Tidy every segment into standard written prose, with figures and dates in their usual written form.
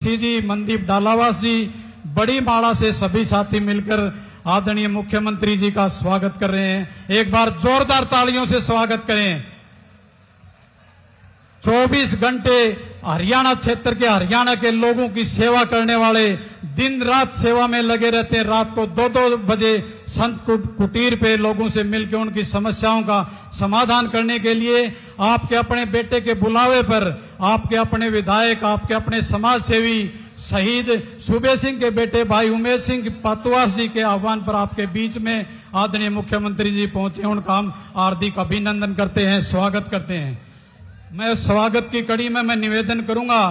जी, मनदीप डालावास जी, बड़ी माड़ा से सभी साथी मिलकर आदरणीय मुख्यमंत्री जी का स्वागत कर रहे हैं। एक बार जोरदार तालियों से स्वागत करें। 24 घंटे हरियाणा क्षेत्र के हरियाणा के लोगों की सेवा करने वाले दिन रात सेवा में लगे रहते हैं। रात को 2-2 बजे संत कुटीर पे लोगों से मिलकर उनकी समस्याओं का समाधान करने के लिए आपके अपने बेटे के बुलावे पर आपके अपने विधायक, आपके अपने समाज सेवी शहीद सूबे सिंह के बेटे भाई उमेश सिंह पातुआस जी के आह्वान पर आपके बीच में आदरणीय मुख्यमंत्री जी पहुंचे। उनका हम हार्दिक अभिनंदन करते हैं, स्वागत करते हैं। मैं स्वागत की कड़ी में मैं निवेदन करूंगा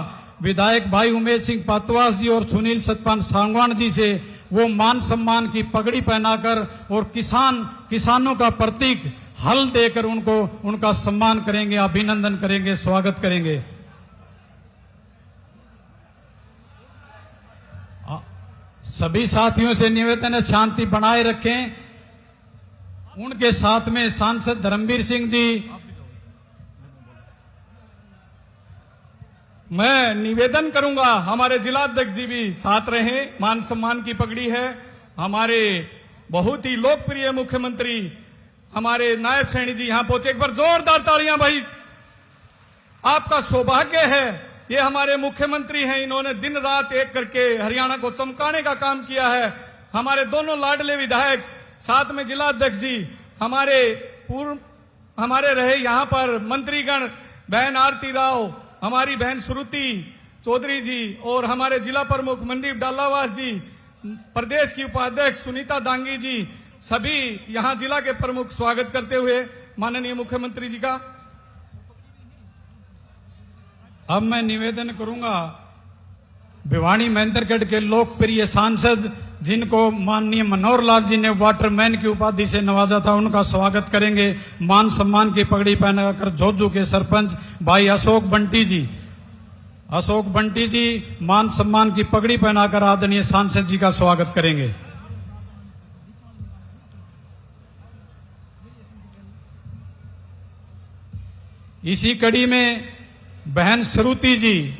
विधायक भाई उमेश सिंह पातुआस जी और सुनील सतपाल सांगवान जी से वो मान सम्मान की पगड़ी पहनाकर और किसानों का प्रतीक हल देकर उनको उनका सम्मान करेंगे, अभिनंदन करेंगे, स्वागत करेंगे। सभी साथियों से निवेदन है शांति बनाए रखें। उनके साथ में सांसद धर्मवीर सिंह जी। मैं निवेदन करूंगा हमारे जिलाध्यक्ष जी भी साथ रहे। मान सम्मान की पगड़ी है। हमारे बहुत ही लोकप्रिय मुख्यमंत्री हमारे नायब सैनी जी यहां पहुंचे। एक बार जोरदार तालियां भाई, आपका सौभाग्य है। ये हमारे मुख्यमंत्री हैं, इन्होंने दिन रात एक करके हरियाणा को चमकाने का काम किया है। हमारे दोनों लाडले विधायक, साथ में जिलाध्यक्ष जी, हमारे रहे यहां पर मंत्रीगण, बहन आरती राव, हमारी बहन श्रुति चौधरी जी और हमारे जिला प्रमुख मनदीप डालावास जी, प्रदेश की उपाध्यक्ष सुनीता दांगी जी, सभी यहां जिला के प्रमुख स्वागत करते हुए माननीय मुख्यमंत्री जी का। अब मैं निवेदन करूंगा भिवानी महेंद्रगढ़ के लोकप्रिय सांसद जिनको माननीय मनोहर लाल जी ने वाटरमैन की उपाधि से नवाजा था, उनका स्वागत करेंगे। मान सम्मान की पगड़ी पहनाकर जोजू के सरपंच भाई अशोक बंटी जी मान सम्मान की पगड़ी पहनाकर आदरणीय सांसद जी का स्वागत करेंगे। इसी कड़ी में बहन श्रुति जी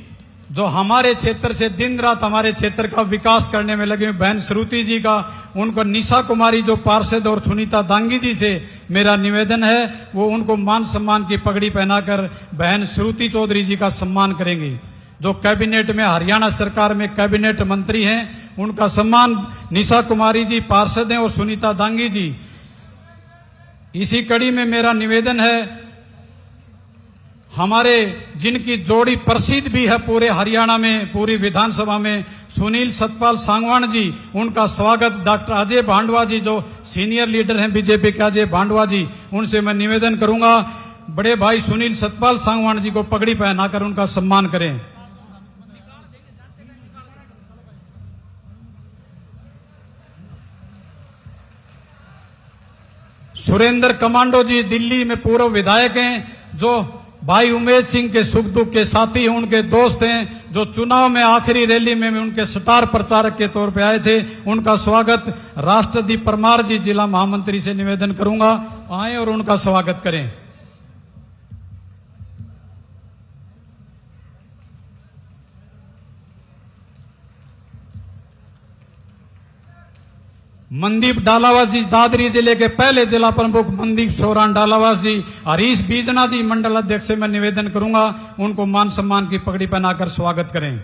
जो हमारे क्षेत्र से दिन रात हमारे क्षेत्र का विकास करने में लगे, बहन श्रुति जी का, उनको निशा कुमारी जो पार्षद और सुनीता दांगी जी से मेरा निवेदन है वो उनको मान सम्मान की पगड़ी पहनाकर बहन श्रुति चौधरी जी का सम्मान करेंगी। जो कैबिनेट में हरियाणा सरकार में कैबिनेट मंत्री हैं, उनका सम्मान निशा कुमारी जी पार्षद हैं और सुनीता दांगी जी। इसी कड़ी में मेरा निवेदन है हमारे जिनकी जोड़ी प्रसिद्ध भी है पूरे हरियाणा में, पूरी विधानसभा में, सुनील सतपाल सांगवान जी, उनका स्वागत डॉक्टर अजय भांडवा जी जो सीनियर लीडर हैं बीजेपी के, अजय भांडवा जी, उनसे मैं निवेदन करूंगा बड़े भाई सुनील सतपाल सांगवान जी को पगड़ी पहनाकर उनका सम्मान करें। सुरेंद्र कमांडो जी दिल्ली में पूर्व विधायक हैं, जो भाई उमेश सिंह के सुख दुख के साथी हैं, उनके दोस्त हैं, जो चुनाव में आखिरी रैली में उनके स्टार प्रचारक के तौर पे आए थे, उनका स्वागत। राष्ट्रदीप परमार जी जिला महामंत्री से निवेदन करूंगा आए और उनका स्वागत करें। मनदीप डालावास जी दादरी जिले के पहले जिला प्रमुख मनदीप सोरान डालावास जी, हरीश बीजना जी मंडल अध्यक्ष से मैं निवेदन करूंगा उनको मान सम्मान की पगड़ी पहनाकर स्वागत करें।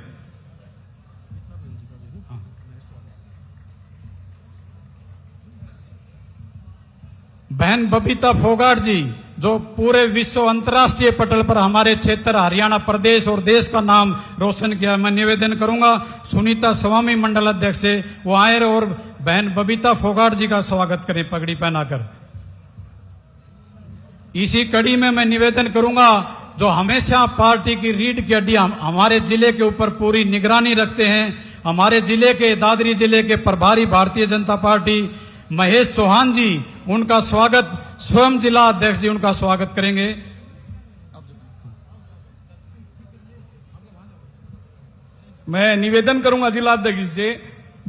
बहन बबीता फोगाट जी जो पूरे विश्व अंतर्राष्ट्रीय पटल पर हमारे क्षेत्र हरियाणा प्रदेश और देश का नाम रोशन किया, मैं निवेदन करूंगा सुनीता स्वामी मंडल अध्यक्ष से वो आए और बहन बबीता फोगाट जी का स्वागत करें पगड़ी पहनाकर। इसी कड़ी में मैं निवेदन करूंगा जो हमेशा पार्टी की रीढ़ की हड्डी हमारे जिले के ऊपर पूरी निगरानी रखते हैं, हमारे जिले के दादरी जिले के प्रभारी भारतीय जनता पार्टी महेश चौहान जी, उनका स्वागत स्वयं जिला अध्यक्ष जी उनका स्वागत करेंगे। मैं निवेदन करूंगा जिला अध्यक्ष से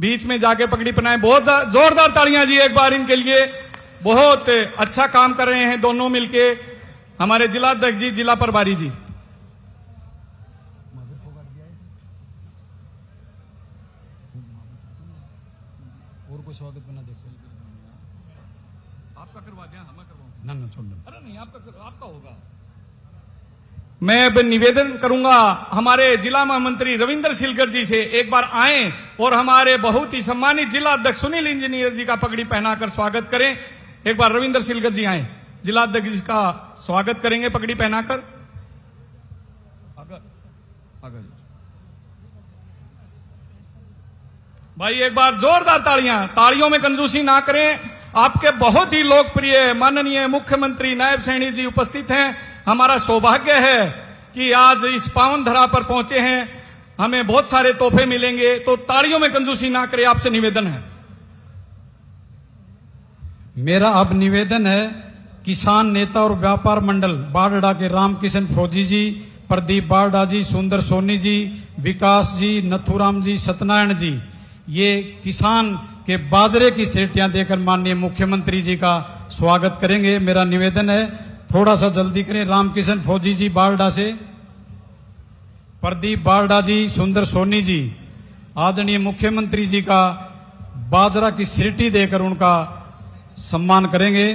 बीच में जाके पगड़ी पहनाए। बहुत जोरदार तालियां जी एक बार इनके लिए। बहुत अच्छा काम कर रहे हैं दोनों मिलके, हमारे जिला अध्यक्ष जी, जिला प्रभारी जी। और कोई स्वागत बना दे आपका करवा दिया, हमें करवाऊं? ना छोड़ दो। अरे नहीं, आपका होगा। मैं अब निवेदन करूंगा हमारे जिला महामंत्री रविंद्र सिलकर जी से एक बार आए और हमारे बहुत ही सम्मानित जिला अध्यक्ष सुनील इंजीनियर जी का पगड़ी पहनाकर स्वागत करें। एक बार रविंद्र सिलकर जी आए, जिला अध्यक्ष जी का स्वागत करेंगे पगड़ी पहनाकर। अगर भाई एक बार जोरदार तालियों में कंजूसी ना करें। आपके बहुत ही लोकप्रिय माननीय मुख्यमंत्री नायब सैनी जी उपस्थित हैं। हमारा सौभाग्य है कि आज इस पावन धरा पर पहुंचे हैं, हमें बहुत सारे तोहफे मिलेंगे, तो तालियों में कंजूसी ना करें, आपसे निवेदन है। मेरा अब निवेदन है किसान नेता और व्यापार मंडल बारडा के रामकिशन फौजी जी, प्रदीप बारडा जी, सुंदर सोनी जी, विकास जी, नथुराम जी, सत्यनारायण जी, ये किसान के बाजरे की सेटियां देकर माननीय मुख्यमंत्री जी का स्वागत करेंगे। मेरा निवेदन है थोड़ा सा जल्दी करें। रामकिशन फौजी जी बारडा से, प्रदीप बारडा जी, सुंदर सोनी जी, आदरणीय मुख्यमंत्री जी का बाजरा की सीटी देकर उनका सम्मान करेंगे।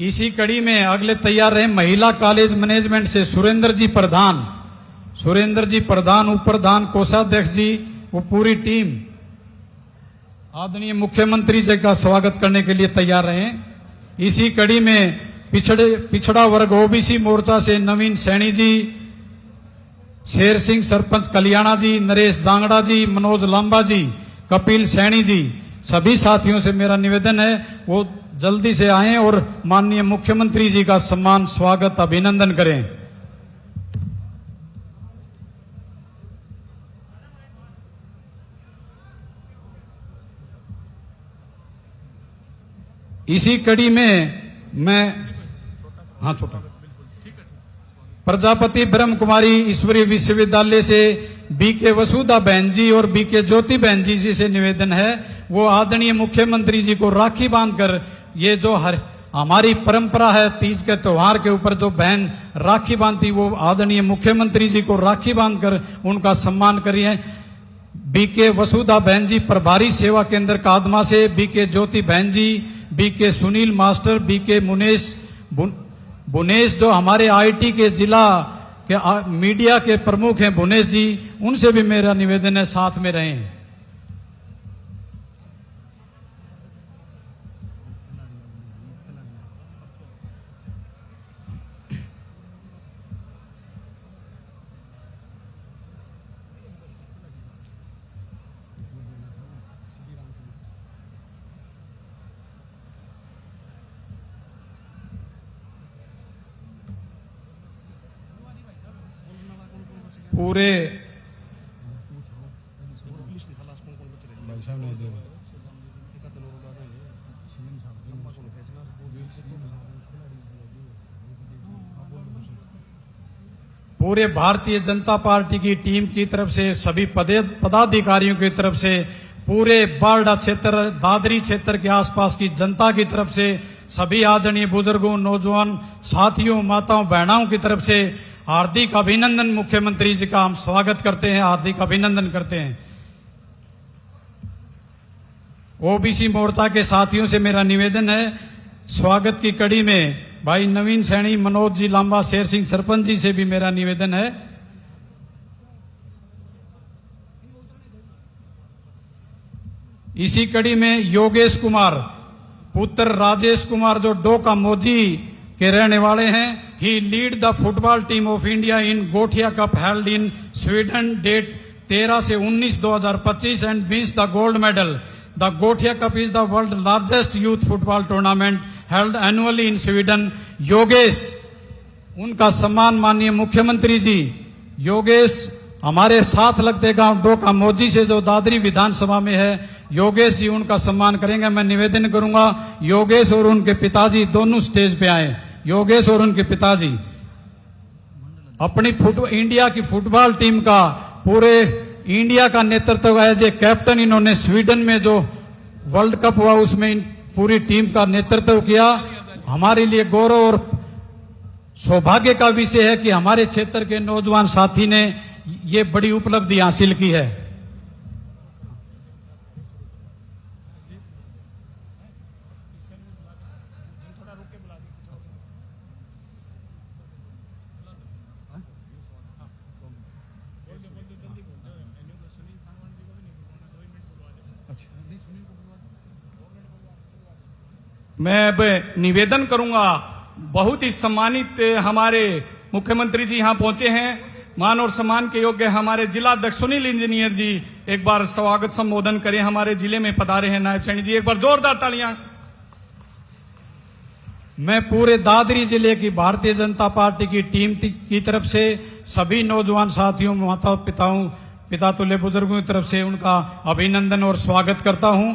इसी कड़ी में अगले तैयार रहे महिला कॉलेज मैनेजमेंट से सुरेंद्र जी प्रधान, उप प्रधान, कोषाध्यक्ष जी, वो पूरी टीम आदरणीय मुख्यमंत्री जी का स्वागत करने के लिए तैयार रहे। इसी कड़ी में पिछड़ा वर्ग ओबीसी मोर्चा से नवीन सैनी जी, शेर सिंह सरपंच कलियाणा जी, नरेश जांगड़ा जी, मनोज लांबा जी, कपिल सैनी जी, सभी साथियों से मेरा निवेदन है वो जल्दी से आएं और माननीय मुख्यमंत्री जी का सम्मान, स्वागत, अभिनंदन करें। इसी कड़ी में मैं छोटा प्रजापति ब्रह्म कुमारी ईश्वरीय विश्वविद्यालय से बीके वसुधा बहन जी और बीके ज्योति बहन जी से निवेदन है वो आदरणीय मुख्यमंत्री जी को राखी बांधकर, ये जो हमारी परंपरा है तीज के त्योहार के ऊपर जो बहन राखी बांधती, वो आदरणीय मुख्यमंत्री जी को राखी बांधकर उनका सम्मान करिए। बीके वसुधा बहन जी प्रभारी सेवा केंद्र कादमा से, बीके ज्योति बहन जी, बीके सुनील मास्टर, बीके बुनेश जो हमारे आईटी के जिला के मीडिया के प्रमुख हैं बुनेश जी, उनसे भी मेरा निवेदन है साथ में रहें। पूरे पूरे भारतीय जनता पार्टी की टीम की तरफ से, सभी पदाधिकारियों की तरफ से, पूरे बारडा क्षेत्र, दादरी क्षेत्र के आसपास की जनता की तरफ से, सभी आदरणीय बुजुर्गों, नौजवान साथियों, माताओं, बहनों की तरफ से हार्दिक अभिनंदन। मुख्यमंत्री जी का हम स्वागत करते हैं, हार्दिक अभिनंदन करते हैं। ओबीसी मोर्चा के साथियों से मेरा निवेदन है स्वागत की कड़ी में भाई नवीन सैनी, मनोज जी लांबा, शेर सिंह सरपंच जी से भी मेरा निवेदन है। इसी कड़ी में योगेश कुमार पुत्र राजेश कुमार जो डोका मोजी के रहने वाले हैं, he lead the football team of India in Gothia cup held in Sweden date 13 से 19 2025 and wins the gold medal. The Gothia cup is the world largest youth football tournament held annually in Sweden. Yogesh, उनका सम्मान माननीय मुख्यमंत्री जी, योगेश हमारे साथ लगते गांव डोका मोजी से जो दादरी विधानसभा में है, योगेश जी उनका सम्मान करेंगे। मैं निवेदन करूंगा योगेश और उनके पिताजी दोनों स्टेज पे आए। योगेश और उनके पिताजी अपनी इंडिया की फुटबॉल टीम का, पूरे इंडिया का नेतृत्व एज ए कैप्टन इन्होंने स्वीडन में जो वर्ल्ड कप हुआ उसमें पूरी टीम का नेतृत्व किया। हमारे लिए गौरव और सौभाग्य का विषय है कि हमारे क्षेत्र के नौजवान साथी ने ये बड़ी उपलब्धि हासिल की है। मैं अब निवेदन करूंगा, बहुत ही सम्मानित हमारे मुख्यमंत्री जी यहां पहुंचे हैं। मान और सम्मान के योग्य हमारे जिला अध्यक्ष सुनील इंजीनियर जी एक बार स्वागत संबोधन करें। हमारे जिले में पधारे हैं नायब सैनी जी, एक बार जोरदार तालियां। मैं पूरे दादरी जिले की भारतीय जनता पार्टी की टीम की तरफ से सभी नौजवान साथियों, माता पिताओं, पिता तुल्य बुजुर्गों की तरफ से उनका अभिनंदन और स्वागत करता हूं,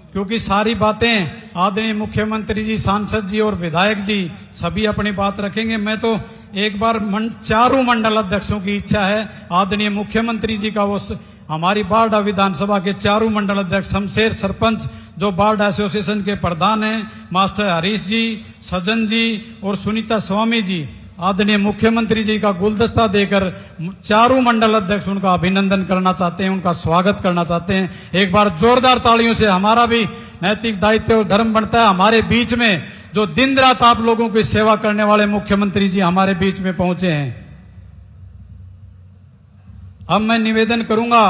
क्योंकि सारी बातें आदरणीय मुख्यमंत्री जी, सांसद जी और विधायक जी सभी अपनी बात रखेंगे। मैं तो एक बार चारों मंडल अध्यक्षों की इच्छा है, आदरणीय मुख्यमंत्री जी का वो हमारी बारडा विधानसभा के चारों मंडल अध्यक्ष, शमशेर सरपंच जो बारडा एसोसिएशन के प्रधान हैं, मास्टर हरीश जी, सज्जन जी और सुनीता स्वामी जी, आदरणीय मुख्यमंत्री जी का गुलदस्ता देकर चारों मंडल अध्यक्ष उनका अभिनंदन करना चाहते हैं, उनका स्वागत करना चाहते हैं। एक बार जोरदार तालियों से हमारा भी नैतिक दायित्व और धर्म बनता है। हमारे बीच में जो दिन रात आप लोगों की सेवा करने वाले मुख्यमंत्री जी हमारे बीच में पहुंचे हैं। अब मैं निवेदन करूंगा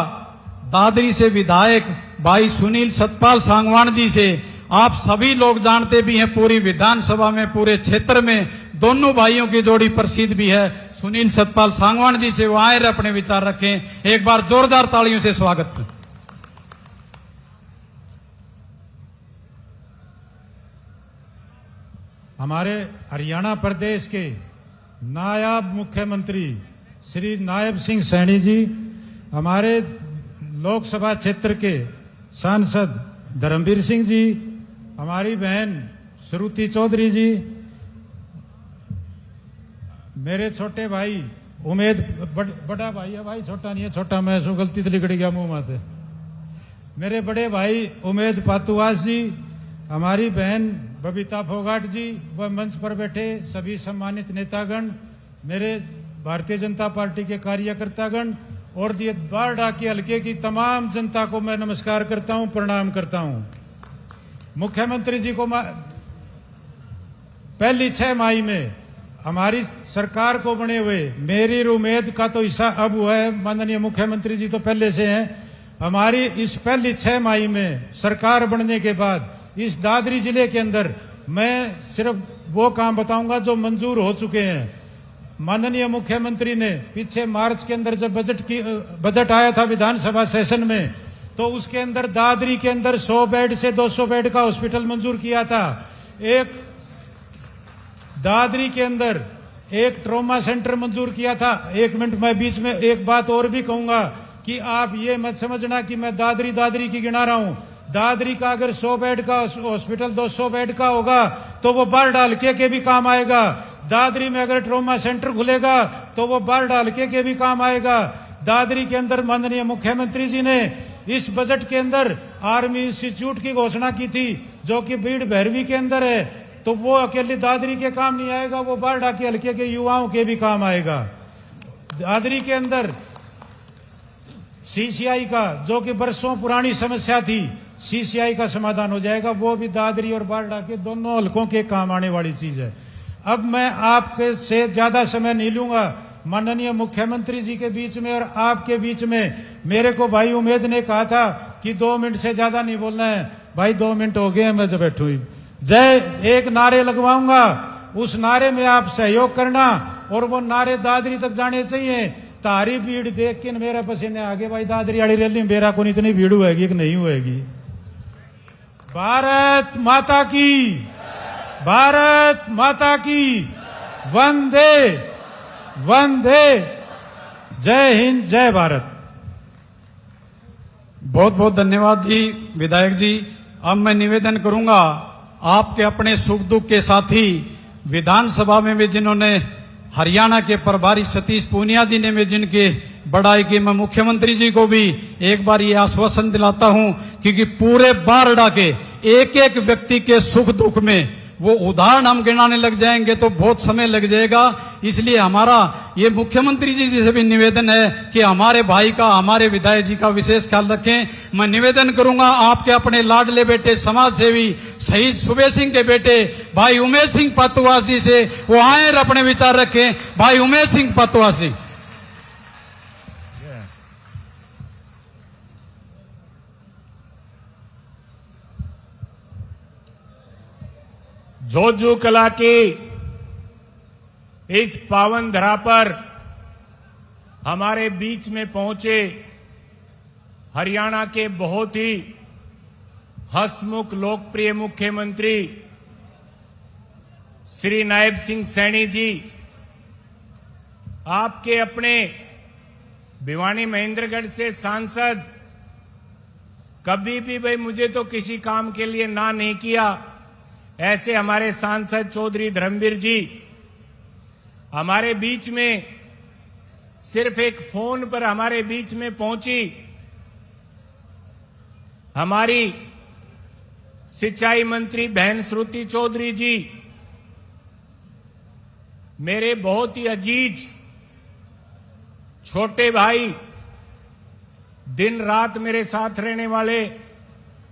दादरी से विधायक भाई सुनील सतपाल सांगवान जी से। आप सभी लोग जानते भी हैं, पूरी विधानसभा में, पूरे क्षेत्र में दोनों भाइयों की जोड़ी प्रसिद्ध भी है। सुनील सतपाल सांगवान जी से वो आए अपने विचार रखें। एक बार जोरदार तालियों से स्वागत करें। हमारे हरियाणा प्रदेश के नायब मुख्यमंत्री श्री नायब सिंह सैनी जी, हमारे लोकसभा क्षेत्र के सांसद धर्मवीर सिंह जी, हमारी बहन श्रुति चौधरी जी, मेरे छोटे भाई उमेद, बड़ा भाई है भाई, छोटा नहीं है, छोटा मैं सो गलती से लिखड़ गया मुंह माथे, मेरे बड़े भाई उमेद पातुवास जी, हमारी बहन बबीता फोगाट जी व मंच पर बैठे सभी सम्मानित नेतागण, मेरे भारतीय जनता पार्टी के कार्यकर्तागण और ये बारडा के हल्के की तमाम जनता को मैं नमस्कार करता हूं, प्रणाम करता हूं। मुख्यमंत्री जी को पहली 6 माही में हमारी सरकार को बने हुए मेरी उम्मीद का तो हिस्सा अब हुआ है, माननीय मुख्यमंत्री जी तो पहले से हैं। हमारी इस पहली 6 माही में सरकार बनने के बाद इस दादरी जिले के अंदर मैं सिर्फ वो काम बताऊंगा जो मंजूर हो चुके हैं। माननीय मुख्यमंत्री ने पीछे मार्च के अंदर जब बजट आया था विधानसभा सेशन में, तो उसके अंदर दादरी के अंदर 100 बेड से 200 बेड का हॉस्पिटल मंजूर किया था। एक दादरी के अंदर एक ट्रॉमा सेंटर मंजूर किया था। 1 मिनट मैं बीच में एक बात और भी कहूंगा कि आप ये मत समझना कि मैं दादरी की गिना रहा हूं। दादरी का अगर 100 बेड का हॉस्पिटल 200 बेड का होगा तो वो बारडा हल्के के भी काम आएगा। दादरी में अगर ट्रॉमा सेंटर खुलेगा तो वो बारडा हल्के के भी काम आएगा। दादरी के अंदर माननीय मुख्यमंत्री जी ने इस बजट के अंदर आर्मी इंस्टीट्यूट की घोषणा की थी, जो कि बीड़ भैरवी के अंदर है, तो वो अकेले दादरी के काम नहीं आएगा, वो बारडा के हल्के के युवाओं के भी काम आएगा। दादरी के अंदर सीसीआई का, जो कि बरसों पुरानी समस्या थी, सीसीआई का समाधान हो जाएगा। वो भी दादरी और बारडा के दोनों हलकों के काम आने वाली चीज है। अब मैं आपके से ज्यादा समय नहीं लूंगा। माननीय मुख्यमंत्री जी के बीच में और आपके बीच में मेरे को भाई उमेद ने कहा था कि 2 मिनट से ज्यादा नहीं बोलना है। भाई 2 मिनट हो गए हैं, मैं जब बैठू जय एक नारे लगवाऊंगा, उस नारे में आप सहयोग करना और वो नारे दादरी तक जाने चाहिए। तारी भीड़ देख के मेरे पसीने आगे। भाई दादरी वाली रैली में मेरा को इतनी भीड़ होगी कि नहीं होगी। भारत माता की, भारत माता की, वंदे वंदे, जय हिंद, जय भारत। बहुत बहुत धन्यवाद जी विधायक जी। अब मैं निवेदन करूंगा, आपके अपने सुख दुख के साथी विधानसभा में भी जिन्होंने हरियाणा के प्रभारी सतीश पूनिया जी ने भी जिनके बड़ाई की, मैं मुख्यमंत्री जी को भी एक बार ये आश्वासन दिलाता हूं, क्योंकि पूरे बारडा के एक एक व्यक्ति के सुख दुख में वो उदाहरण हम गिनाने लग जाएंगे तो बहुत समय लग जाएगा। इसलिए हमारा ये मुख्यमंत्री जी से भी निवेदन है कि हमारे भाई का, हमारे विधायक जी का विशेष ख्याल रखें। मैं निवेदन करूंगा आपके अपने लाडले बेटे, समाज सेवी शहीद सुबे सिंह के बेटे भाई उमेश सिंह पतुआ जी से वो आए और अपने विचार रखें। भाई उमेश सिंह पतुआ सिंह। जोजू कला की इस पावन धरा पर हमारे बीच में पहुंचे हरियाणा के बहुत ही हंसमुख लोकप्रिय मुख्यमंत्री श्री नायब सिंह सैनी जी, आपके अपने भिवानी महेंद्रगढ़ से सांसद, कभी भी भाई मुझे तो किसी काम के लिए ना नहीं किया, ऐसे हमारे सांसद चौधरी धर्मवीर जी हमारे बीच में सिर्फ एक फोन पर हमारे बीच में पहुंची। हमारी सिंचाई मंत्री बहन श्रुति चौधरी जी, मेरे बहुत ही अजीज छोटे भाई, दिन रात मेरे साथ रहने वाले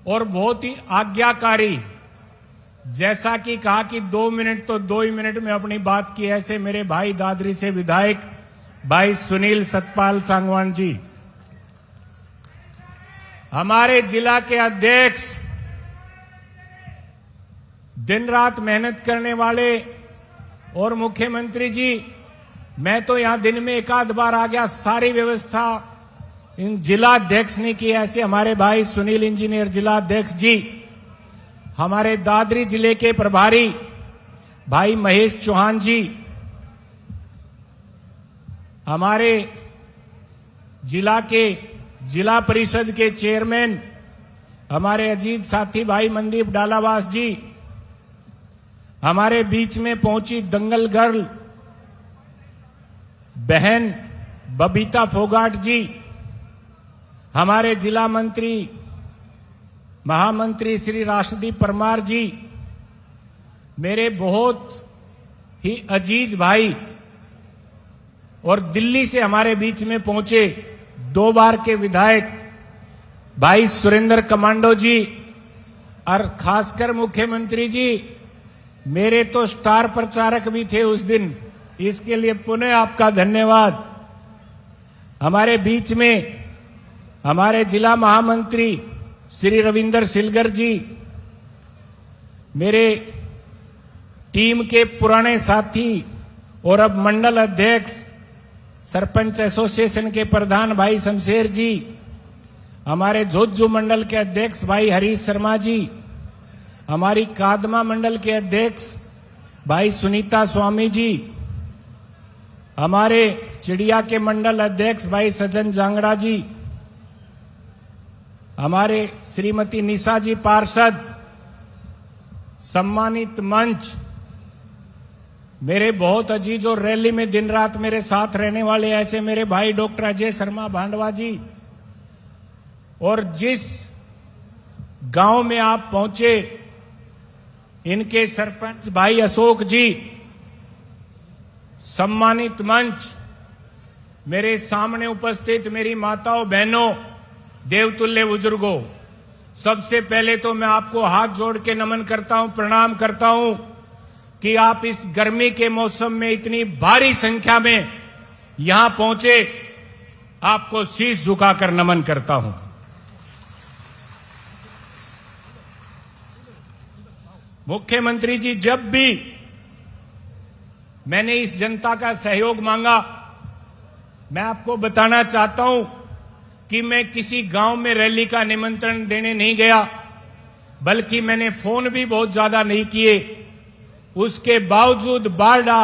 और बहुत ही आज्ञाकारी, जैसा कि कहा कि 2 मिनट तो 2 ही मिनट में अपनी बात की, ऐसे मेरे भाई दादरी से विधायक भाई सुनील सतपाल सांगवान जी, हमारे जिला के अध्यक्ष, दिन रात मेहनत करने वाले, और मुख्यमंत्री जी मैं तो यहां दिन में एक आध बार आ गया, सारी व्यवस्था इन जिला अध्यक्ष ने की, ऐसे हमारे भाई सुनील इंजीनियर जिला अध्यक्ष जी, हमारे दादरी जिले के प्रभारी भाई महेश चौहान जी, हमारे जिला के जिला परिषद के चेयरमैन हमारे अजीत साथी भाई मनदीप डालावास जी, हमारे बीच में पहुंची दंगल गर्ल बहन बबीता फोगाट जी, हमारे जिला मंत्री महामंत्री श्री राष्ट्रदीप परमार जी, मेरे बहुत ही अजीज भाई, और दिल्ली से हमारे बीच में पहुंचे 2 बार के विधायक भाई सुरेंद्र कमांडो जी, और खासकर मुख्यमंत्री जी मेरे तो स्टार प्रचारक भी थे उस दिन, इसके लिए पुनः आपका धन्यवाद। हमारे बीच में हमारे जिला महामंत्री श्री रविंदर सिलगर जी, मेरे टीम के पुराने साथी और अब मंडल अध्यक्ष सरपंच एसोसिएशन के प्रधान भाई शमशेर जी, हमारे जोजू मंडल के अध्यक्ष भाई हरीश शर्मा जी, हमारी कादमा मंडल के अध्यक्ष भाई सुनीता स्वामी जी, हमारे चिड़िया के मंडल अध्यक्ष भाई सज्जन जांगड़ा जी, हमारे श्रीमती निशा जी पार्षद, सम्मानित मंच, मेरे बहुत अजीज और रैली में दिन रात मेरे साथ रहने वाले ऐसे मेरे भाई डॉक्टर अजय शर्मा भांडवा जी, और जिस गांव में आप पहुंचे इनके सरपंच भाई अशोक जी, सम्मानित मंच, मेरे सामने उपस्थित मेरी माताओं बहनों, देवतुल्य बुजुर्गों, सबसे पहले तो मैं आपको हाथ जोड़ के नमन करता हूं, प्रणाम करता हूं कि आप इस गर्मी के मौसम में इतनी भारी संख्या में यहां पहुंचे, आपको शीश झुकाकर नमन करता हूं। मुख्यमंत्री जी, जब भी मैंने इस जनता का सहयोग मांगा, मैं आपको बताना चाहता हूं कि मैं किसी गांव में रैली का निमंत्रण देने नहीं गया, बल्कि मैंने फोन भी बहुत ज्यादा नहीं किए। उसके बावजूद बारडा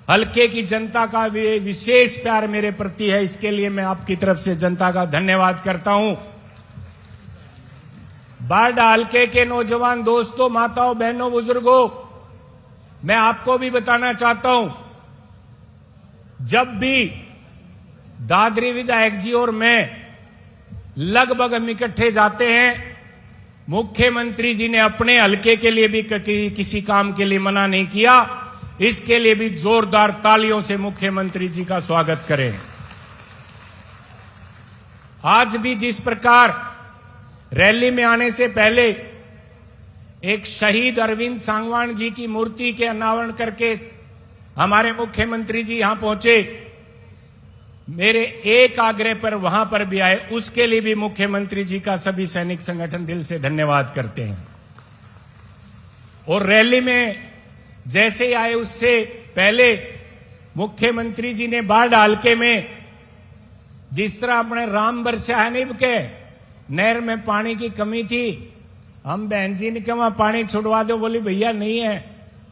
हल्के की जनता का विशेष प्यार मेरे प्रति है, इसके लिए मैं आपकी तरफ से जनता का धन्यवाद करता हूं। बारडा हल्के के नौजवान दोस्तों, माताओं, बहनों, बुजुर्गों, मैं आपको भी बताना चाहता हूं, जब भी दादरी विधायक जी और मैं लगभग हम इकट्ठे जाते हैं, मुख्यमंत्री जी ने अपने हलके के लिए भी किसी काम के लिए मना नहीं किया। इसके लिए भी जोरदार तालियों से मुख्यमंत्री जी का स्वागत करें। आज भी जिस प्रकार रैली में आने से पहले एक शहीद अरविंद सांगवान जी की मूर्ति के अनावरण करके हमारे मुख्यमंत्री जी यहां पहुंचे, मेरे एक आग्रह पर वहां पर भी आए, उसके लिए भी मुख्यमंत्री जी का सभी सैनिक संगठन दिल से धन्यवाद करते हैं। और रैली में जैसे ही आए उससे पहले मुख्यमंत्री जी ने बाढ़ हल्के में जिस तरह अपने राम बरसा है नहीं के नहर में पानी की कमी थी, हम बहन जी ने कहा पानी छुड़वा दो, बोली भैया नहीं है,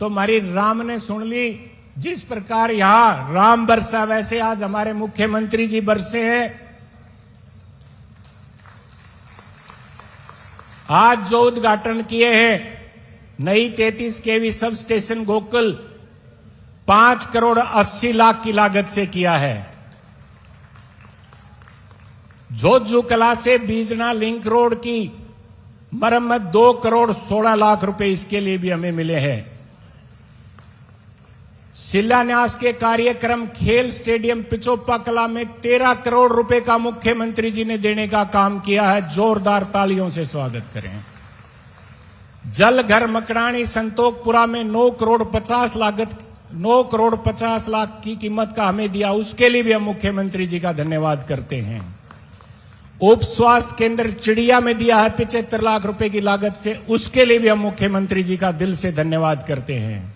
तो हमारी राम ने सुन ली। जिस प्रकार यहां राम बरसा वैसे आज हमारे मुख्यमंत्री जी बरसे हैं। आज जो उद्घाटन किए हैं नई 33 केवी सब स्टेशन गोकुल 5 करोड़ 80 लाख की लागत से किया है। जोजू कला से बीजना लिंक रोड की मरम्मत 2 करोड़ 16 लाख रुपए इसके लिए भी हमें मिले हैं। शिलान्यास के कार्यक्रम खेल स्टेडियम पिचोप्पा कला में 13 करोड़ रुपए का मुख्यमंत्री जी ने देने का काम किया है। जोरदार तालियों से स्वागत करें। जल घर मकड़ानी संतोखपुरा में 9 करोड़ 50 लाख की कीमत का हमें दिया, उसके लिए भी हम मुख्यमंत्री जी का धन्यवाद करते हैं। उप स्वास्थ्य केंद्र चिड़िया में दिया है 75 लाख रुपए की लागत से, उसके लिए भी हम मुख्यमंत्री जी का दिल से धन्यवाद करते हैं।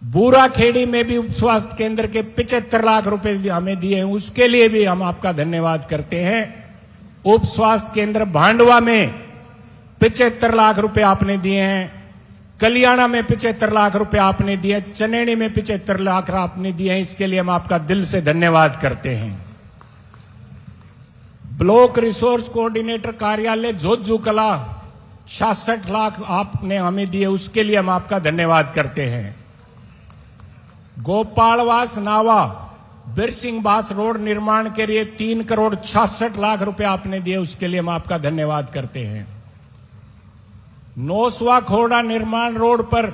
बूरा खेड़ी में भी उप स्वास्थ्य केंद्र के 75 लाख रुपए हमें दिए हैं, उसके लिए भी हम आपका धन्यवाद करते हैं। उप स्वास्थ्य केंद्र भांडवा में 75 लाख रुपए आपने दिए हैं, कलियाणा में 75 लाख रुपए आपने दिए, चनेनी में 75 लाख आपने दिए हैं, इसके लिए हम आपका दिल से धन्यवाद करते हैं। ब्लॉक रिसोर्स कोऑर्डिनेटर कार्यालय जोजू कला 66 लाख आपने हमें दिए, उसके लिए हम आपका धन्यवाद करते हैं। गोपालवास नावा बिरसिंह बास रोड निर्माण के लिए 3 करोड़ 66 लाख रुपए आपने दिए, उसके लिए हम आपका धन्यवाद करते हैं। नोसवा खोड़ा निर्माण रोड पर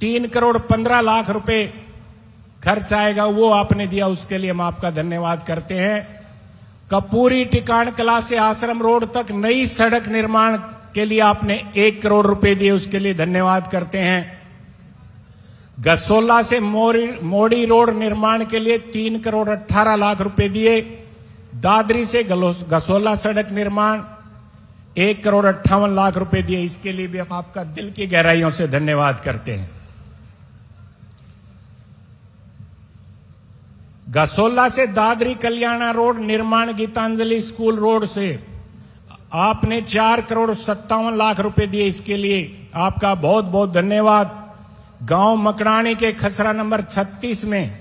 3 करोड़ 15 लाख रुपए खर्च आएगा, वो आपने दिया, उसके लिए हम आपका धन्यवाद करते हैं। कपूरी टिकाण कला से आश्रम रोड तक नई सड़क निर्माण के लिए आपने 1 करोड़ रुपए दिए, उसके लिए धन्यवाद करते हैं। गसोला से मोड़ी रोड निर्माण के लिए 3 करोड़ 18 लाख रुपए दिए। दादरी से गसोला सड़क निर्माण 1 करोड़ 58 लाख रुपए दिए, इसके लिए भी हम आपका दिल की गहराइयों से धन्यवाद करते हैं। गसोला से दादरी कल्याणा रोड निर्माण गीतांजलि स्कूल रोड से आपने 4 करोड़ 57 लाख रुपए दिए, इसके लिए आपका बहुत बहुत धन्यवाद। गांव मकड़ानी के खसरा नंबर 36 में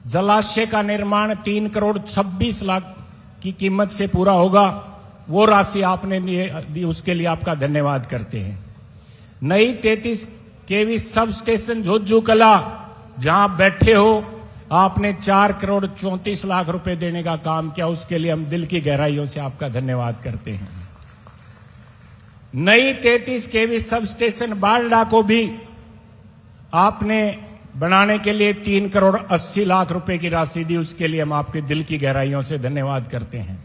जलाशय का निर्माण 3 करोड़ 26 लाख की कीमत से पूरा होगा, वो राशि आपने दी, उसके लिए आपका धन्यवाद करते हैं। नई 33 केवी सब स्टेशन जोजू कला जहां बैठे हो, आपने 4 करोड़ 34 लाख रुपए देने का काम किया, उसके लिए हम दिल की गहराइयों से आपका धन्यवाद करते हैं। नई 33 केवी सब स्टेशन बारडा को भी आपने बनाने के लिए 3 करोड़ 80 लाख रुपए की राशि दी, उसके लिए हम आपके दिल की गहराइयों से धन्यवाद करते हैं।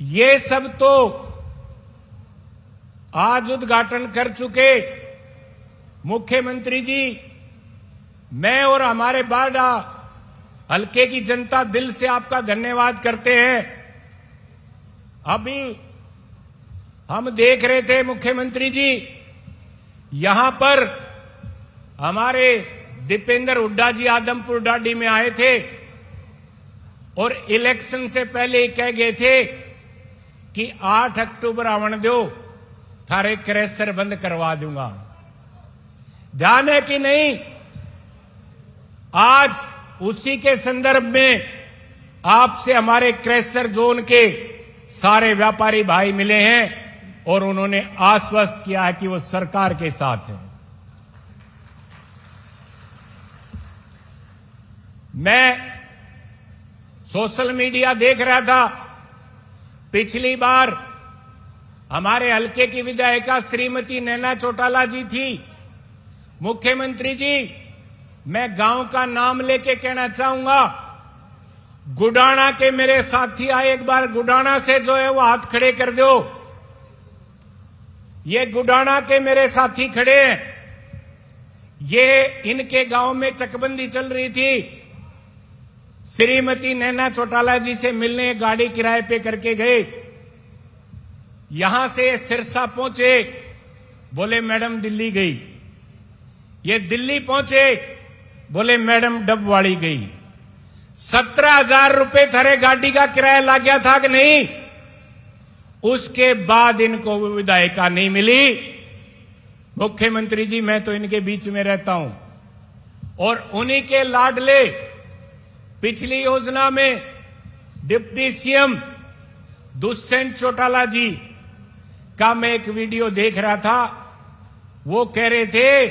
ये सब तो आज उद्घाटन कर चुके मुख्यमंत्री जी, मैं और हमारे बारडा हल्के की जनता दिल से आपका धन्यवाद करते हैं। अभी हम देख रहे थे मुख्यमंत्री जी, यहां पर हमारे दीपेंद्र हुड्डा जी आदमपुर डाडी में आए थे और इलेक्शन से पहले ही कह गए थे कि 8 अक्टूबर आवन दो, थारे क्रैशर बंद करवा दूंगा। ध्यान है कि नहीं? आज उसी के संदर्भ में आपसे हमारे क्रैशर जोन के सारे व्यापारी भाई मिले हैं और उन्होंने आश्वस्त किया है कि वो सरकार के साथ है। मैं सोशल मीडिया देख रहा था, पिछली बार हमारे हल्के की विधायिका श्रीमती नैना चौटाला जी थी। मुख्यमंत्री जी, मैं गांव का नाम लेके कहना चाहूंगा, गुडाना के मेरे साथी आए, एक बार गुडाना से जो है वो हाथ खड़े कर दो। ये गुडाना के मेरे साथी खड़े हैं। ये इनके गांव में चकबंदी चल रही थी। श्रीमती नैना चौटाला जी से मिलने गाड़ी किराए पे करके गए। यहां से सिरसा पहुंचे, बोले मैडम दिल्ली गई। ये दिल्ली पहुंचे, बोले मैडम डबवाड़ी गई। 17,000 रुपए थारे गाड़ी का किराया लग गया था कि नहीं? उसके बाद इनको विधायिका नहीं मिली। मुख्यमंत्री जी, मैं तो इनके बीच में रहता हूं और उन्हीं के लाडले पिछली योजना में डिप्टी सीएम दुष्यंत चौटाला जी का मैं एक वीडियो देख रहा था। वो कह रहे थे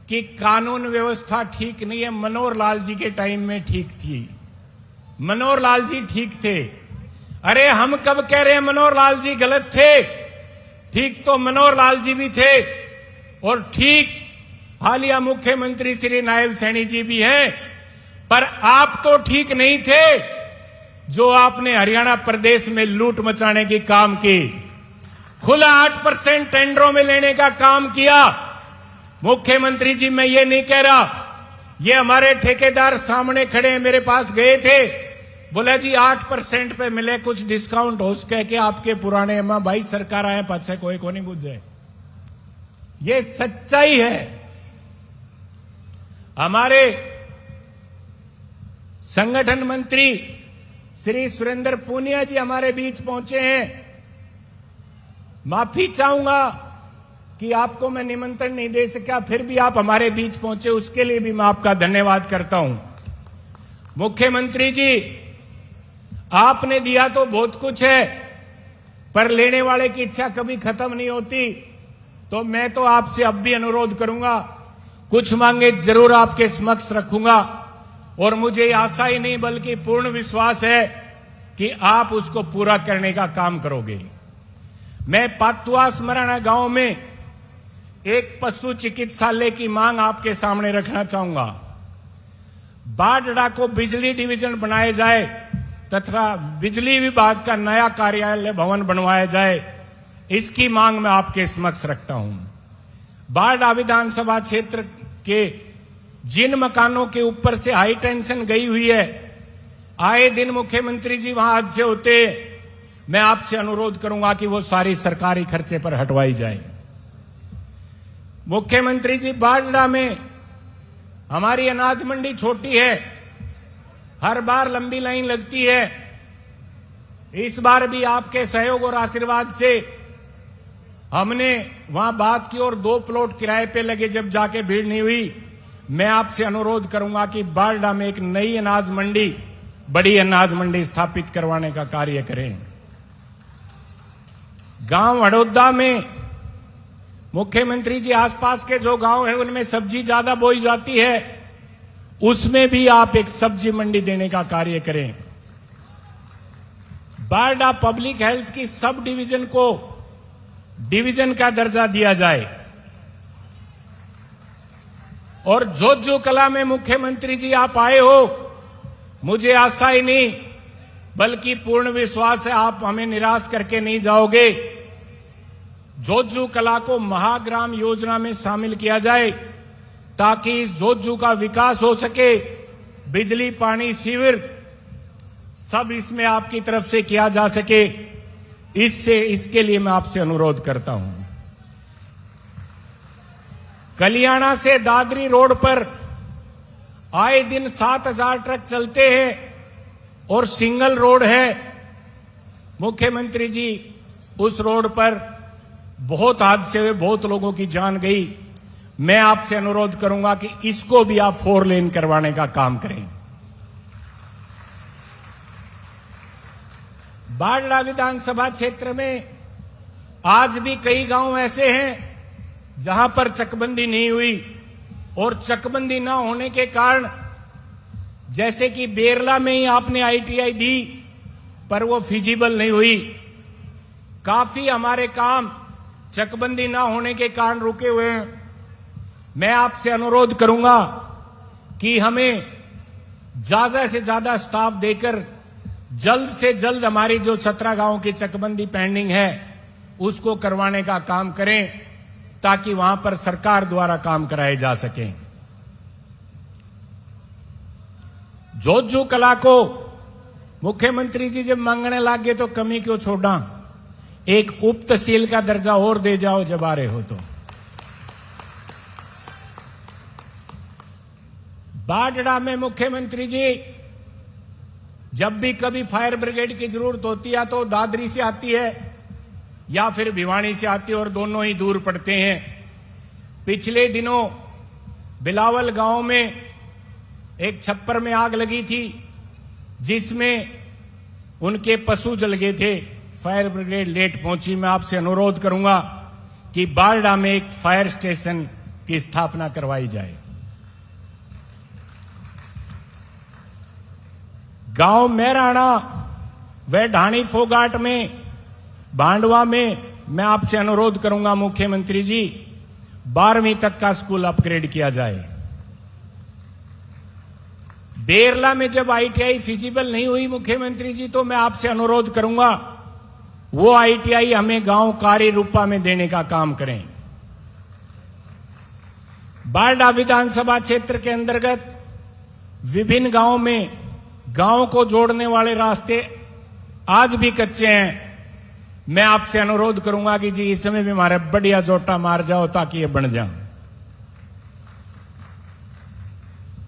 कि कानून व्यवस्था ठीक नहीं है। मनोहर लाल जी के टाइम में ठीक थी, मनोहर लाल जी ठीक थे। अरे हम कब कह रहे हैं मनोहर लाल जी गलत थे? ठीक तो मनोहर लाल जी भी थे और ठीक हालिया मुख्यमंत्री श्री नायब सैनी जी भी हैं। पर आप तो ठीक नहीं थे जो आपने हरियाणा प्रदेश में लूट मचाने की काम की, खुला 8% टेंडरों में लेने का काम किया। मुख्यमंत्री जी, मैं ये नहीं कह रहा, ये हमारे ठेकेदार सामने खड़े हैं, मेरे पास गए थे, बोला जी 8% पे मिले कुछ डिस्काउंट हो सके कि आपके पुराने मां भाई सरकार आए पाछे कोई को नहीं बुझ जाए। ये सच्चाई है। हमारे संगठन मंत्री श्री सुरेंद्र पूनिया जी हमारे बीच पहुंचे हैं। माफी चाहूंगा कि आपको मैं निमंत्रण नहीं दे सका, फिर भी आप हमारे बीच पहुंचे, उसके लिए भी मैं आपका धन्यवाद करता हूं। मुख्यमंत्री जी, आपने दिया तो बहुत कुछ है, पर लेने वाले की इच्छा कभी खत्म नहीं होती। तो मैं तो आपसे अब भी अनुरोध करूंगा, कुछ मांगे जरूर आपके समक्ष रखूंगा और मुझे आशा ही नहीं बल्कि पूर्ण विश्वास है कि आप उसको पूरा करने का काम करोगे। मैं पातुआ स्मराना गांव में एक पशु चिकित्सालय की मांग आपके सामने रखना चाहूंगा। बाडड़ा को बिजली डिवीजन बनाया जाए तथा बिजली विभाग का नया कार्यालय भवन बनवाया जाए, इसकी मांग मैं आपके समक्ष रखता हूं। बाडड़ा विधानसभा क्षेत्र के जिन मकानों के ऊपर से हाई टेंशन गई हुई है, आए दिन मुख्यमंत्री जी वहां हादसे होते, मैं आपसे अनुरोध करूंगा कि वो सारी सरकारी खर्चे पर हटवाई जाए। मुख्यमंत्री जी, बाडड़ा में हमारी अनाज मंडी छोटी है, हर बार लंबी लाइन लगती है। इस बार भी आपके सहयोग और आशीर्वाद से हमने वहां बात की और 2 प्लॉट किराए पे लगे, जब जाके भीड़ नहीं हुई। मैं आपसे अनुरोध करूंगा कि बाडड़ा में एक नई अनाज मंडी, बड़ी अनाज मंडी स्थापित करवाने का कार्य करें। गांव हड़ौदा में मुख्यमंत्री जी, आसपास के जो गांव हैं उनमें सब्जी ज्यादा बोई जाती है, उसमें भी आप एक सब्जी मंडी देने का कार्य करें। बाडड़ा पब्लिक हेल्थ की सब डिवीजन को डिवीजन का दर्जा दिया जाए और जोजू कला में मुख्यमंत्री जी आप आए हो, मुझे आशा ही नहीं बल्कि पूर्ण विश्वास है आप हमें निराश करके नहीं जाओगे। जोजू कला को महाग्राम योजना में शामिल किया जाए ताकि इस जोजू का विकास हो सके। बिजली, पानी, शिविर सब इसमें आपकी तरफ से किया जा सके, इसके लिए मैं आपसे अनुरोध करता हूं। कलियाणा से दादरी रोड पर आए दिन 7,000 ट्रक चलते हैं और सिंगल रोड है। मुख्यमंत्री जी, उस रोड पर बहुत हादसे हुए, बहुत लोगों की जान गई। मैं आपसे अनुरोध करूंगा कि इसको भी आप 4 लेन करवाने का काम करें। बाडड़ा विधानसभा क्षेत्र में आज भी कई गांव ऐसे हैं जहां पर चकबंदी नहीं हुई और चकबंदी ना होने के कारण, जैसे कि बेरला में ही आपने आईटीआई दी पर वो फिजिबल नहीं हुई। काफी हमारे काम चकबंदी ना होने के कारण रुके हुए हैं। मैं आपसे अनुरोध करूंगा कि हमें ज्यादा से ज्यादा स्टाफ देकर जल्द से जल्द हमारी जो 17 गांवों की चकबंदी पेंडिंग है उसको करवाने का काम करें, ताकि वहां पर सरकार द्वारा काम कराए जा सके। जोजू कला को मुख्यमंत्री जी जब मांगने लगे तो कमी क्यों छोड़ा, एक उप तहसील का दर्जा और दे जाओ जब आ रहे हो तो। बाडड़ा में मुख्यमंत्री जी जब भी कभी फायर ब्रिगेड की जरूरत होती है तो दादरी से आती है या फिर भिवानी से आती है, और दोनों ही दूर पड़ते हैं। पिछले दिनों बिलावल गांव में एक छप्पर में आग लगी थी जिसमें उनके पशु जल गए थे। फायर ब्रिगेड लेट पहुंची। मैं आपसे अनुरोध करूंगा कि बारडा में एक फायर स्टेशन की स्थापना करवाई जाए। गांव मेराणा व ढाणी फोगाट में, भांडवा में मैं आपसे अनुरोध करूंगा मुख्यमंत्री जी 12वीं तक का स्कूल अपग्रेड किया जाए। बेरला में जब आईटीआई फिजिबल नहीं हुई मुख्यमंत्री जी, तो मैं आपसे अनुरोध करूंगा वो आईटीआई हमें गांव कार्य रूपा में देने का काम करें। बारडा विधानसभा क्षेत्र के अंतर्गत विभिन्न गांवों में गांव को जोड़ने वाले रास्ते आज भी कच्चे हैं। मैं आपसे अनुरोध करूंगा कि जी इस समय भी हमारे बढ़िया जोटा मार जाओ ताकि ये बन जाए।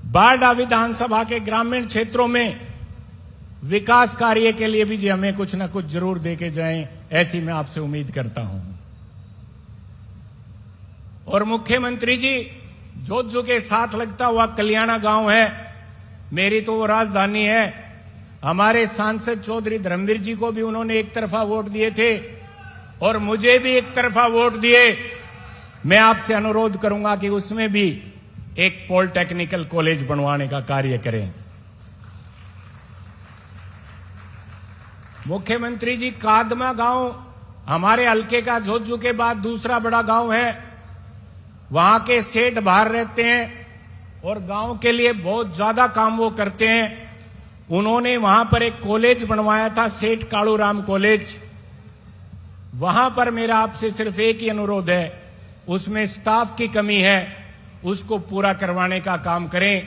बारडा विधानसभा के ग्रामीण क्षेत्रों में विकास कार्य के लिए भी जी हमें कुछ ना कुछ जरूर देके जाएं, ऐसी मैं आपसे उम्मीद करता हूं। और मुख्यमंत्री जी जोजू के साथ लगता हुआ कल्याणा गांव है, मेरी तो वो राजधानी है। हमारे सांसद चौधरी धर्मवीर जी को भी उन्होंने एक तरफा वोट दिए थे और मुझे भी एक तरफा वोट दिए। मैं आपसे अनुरोध करूंगा कि उसमें भी एक पॉलिटेक्निकल कॉलेज बनवाने का कार्य करें। मुख्यमंत्री जी कादमा गांव हमारे हल्के का जोजू के बाद दूसरा बड़ा गांव है। वहां के सेठ बाहर रहते हैं और गांव के लिए बहुत ज्यादा काम वो करते हैं। उन्होंने वहां पर एक कॉलेज बनवाया था, सेठ कालूराम कॉलेज। वहां पर मेरा आपसे सिर्फ एक ही अनुरोध है, उसमें स्टाफ की कमी है, उसको पूरा करवाने का काम करें,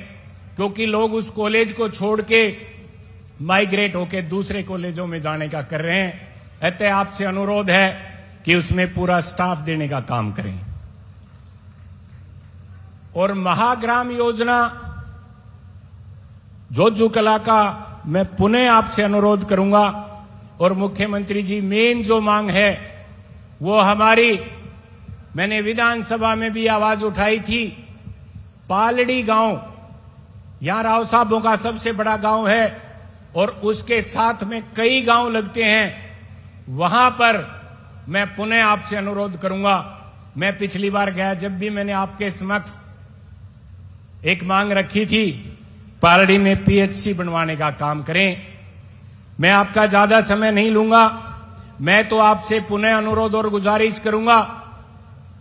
क्योंकि लोग उस कॉलेज को छोड़ के माइग्रेट होकर दूसरे कॉलेजों में जाने का कर रहे हैं। अतः आपसे अनुरोध है कि उसमें पूरा स्टाफ देने का काम करें। और महाग्राम योजना जोजू कला का मैं पुनः आपसे अनुरोध करूंगा। और मुख्यमंत्री जी मेन जो मांग है वो हमारी, मैंने विधानसभा में भी आवाज उठाई थी, पालड़ी गांव यहां राव साहबों का सबसे बड़ा गांव है और उसके साथ में कई गांव लगते हैं। वहां पर मैं पुनः आपसे अनुरोध करूंगा। मैं पिछली बार गया जब भी मैंने आपके समक्ष एक मांग रखी थी, पालड़ी में पीएचसी बनवाने का काम करें। मैं आपका ज्यादा समय नहीं लूंगा। मैं तो आपसे पुनः अनुरोध और गुजारिश करूंगा,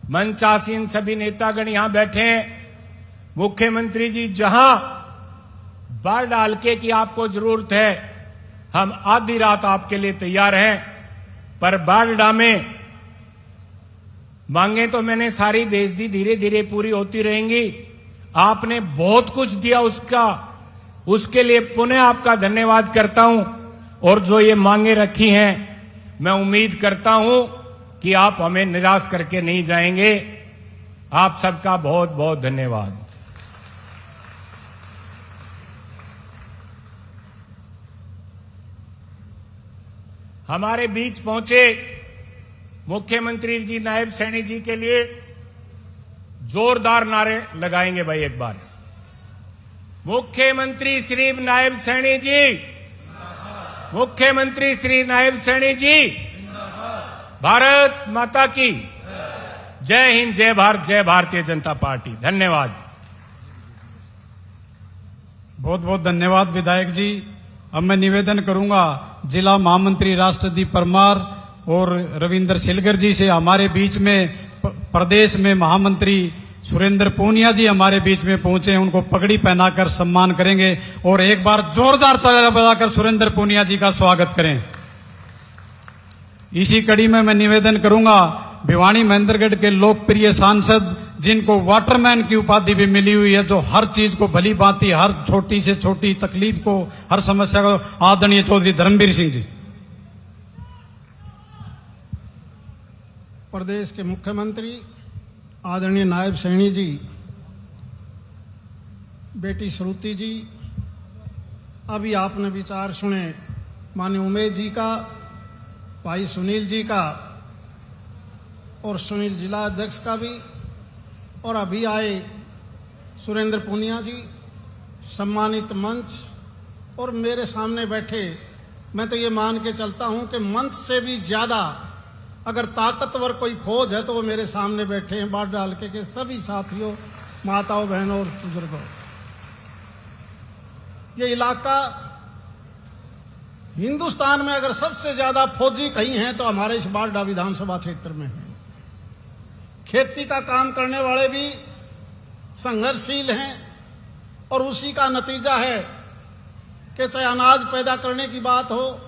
मंचासीन सभी नेतागण यहां बैठे हैं। मुख्यमंत्री जी जहां बारडा हल्के की आपको जरूरत है, हम आधी रात आपके लिए तैयार हैं। पर बारडा में मांगे तो मैंने सारी भेज दी, धीरे धीरे पूरी होती रहेंगी। आपने बहुत कुछ दिया, उसके लिए पुनः आपका धन्यवाद करता हूं। और जो ये मांगे रखी हैं, मैं उम्मीद करता हूं कि आप हमें निराश करके नहीं जाएंगे। आप सबका बहुत बहुत धन्यवाद। हमारे बीच पहुंचे मुख्यमंत्री जी नायब सैनी जी के लिए जोरदार नारे लगाएंगे भाई एक बार। मुख्यमंत्री श्री नायब सैनी जी, मुख्यमंत्री श्री नायब सैनी जी, भारत माता की जय हिंद, जय भारत, जय भारतीय जनता पार्टी। धन्यवाद। बहुत बहुत धन्यवाद विधायक जी। अब मैं निवेदन करूंगा जिला महामंत्री राष्ट्रदीप परमार और रविंद्र सिलगर जी से हमारे बीच में प्रदेश में महामंत्री सुरेंद्र पूनिया जी हमारे बीच में पहुंचे, उनको पगड़ी पहनाकर सम्मान करेंगे और एक बार जोरदार तालियां बजाकर सुरेंद्र पूनिया जी का स्वागत करें। इसी कड़ी में मैं निवेदन करूंगा भिवानी महेंद्रगढ़ के लोकप्रिय सांसद जिनको वाटरमैन की उपाधि भी मिली हुई है, जो हर चीज को भली भांति हर छोटी से छोटी तकलीफ को हर समस्या को, आदरणीय चौधरी धर्मवीर सिंह जी। प्रदेश के मुख्यमंत्री आदरणीय नायब सैनी जी, बेटी श्रुति जी, अभी आपने विचार सुने माननीय उमेश जी का, भाई सुनील जी का और सुनील जिला अध्यक्ष का भी, और अभी आए सुरेंद्र पूनिया जी, सम्मानित मंच और मेरे सामने बैठे, मैं तो ये मान के चलता हूं कि मंच से भी ज्यादा अगर ताकतवर कोई फौज है तो वो मेरे सामने बैठे हैं बात डाल के सभी साथियों, माताओं, बहनों और बुजुर्गों। ये इलाका हिंदुस्तान में अगर सबसे ज्यादा फौजी कहीं हैं तो हमारे इस बारडा विधानसभा क्षेत्र में है। खेती का काम करने वाले भी संघर्षशील हैं और उसी का नतीजा है कि चाहे अनाज पैदा करने की बात हो,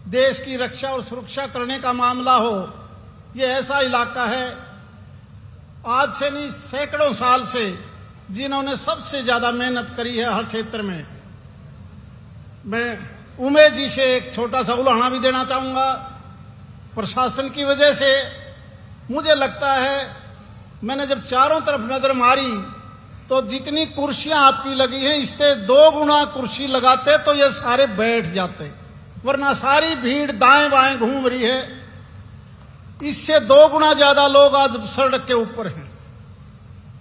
देश की रक्षा और सुरक्षा करने का मामला हो, ये ऐसा इलाका है आज से नहीं सैकड़ों साल से जिन्होंने सबसे ज्यादा मेहनत करी है हर क्षेत्र में। मैं उमेश जी से एक छोटा सा उलाहना भी देना चाहूंगा। प्रशासन की वजह से मुझे लगता है, मैंने जब चारों तरफ नजर मारी तो जितनी कुर्सियां आपकी लगी हैं इससे 2 गुना कुर्सी लगाते तो ये सारे बैठ जाते, वरना सारी भीड़ दाएं बाएं घूम रही है। इससे 2 गुना ज्यादा लोग आज सड़क के ऊपर हैं।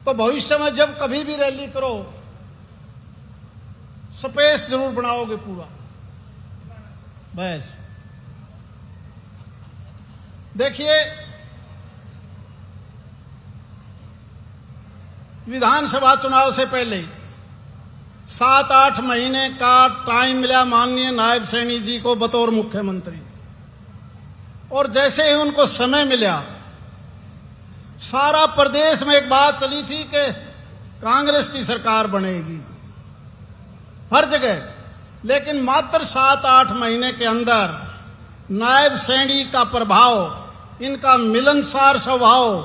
तो भविष्य में जब कभी भी रैली करो स्पेस जरूर बनाओगे पूरा। बस देखिए, विधानसभा चुनाव से पहले 7-8 महीने का टाइम मिला माननीय नायब सैनी जी को बतौर मुख्यमंत्री, और जैसे ही उनको समय मिला सारा प्रदेश में एक बात चली थी कि कांग्रेस की सरकार बनेगी हर जगह। लेकिन मात्र 7-8 महीने के अंदर नायब सैनी का प्रभाव, इनका मिलनसार स्वभाव,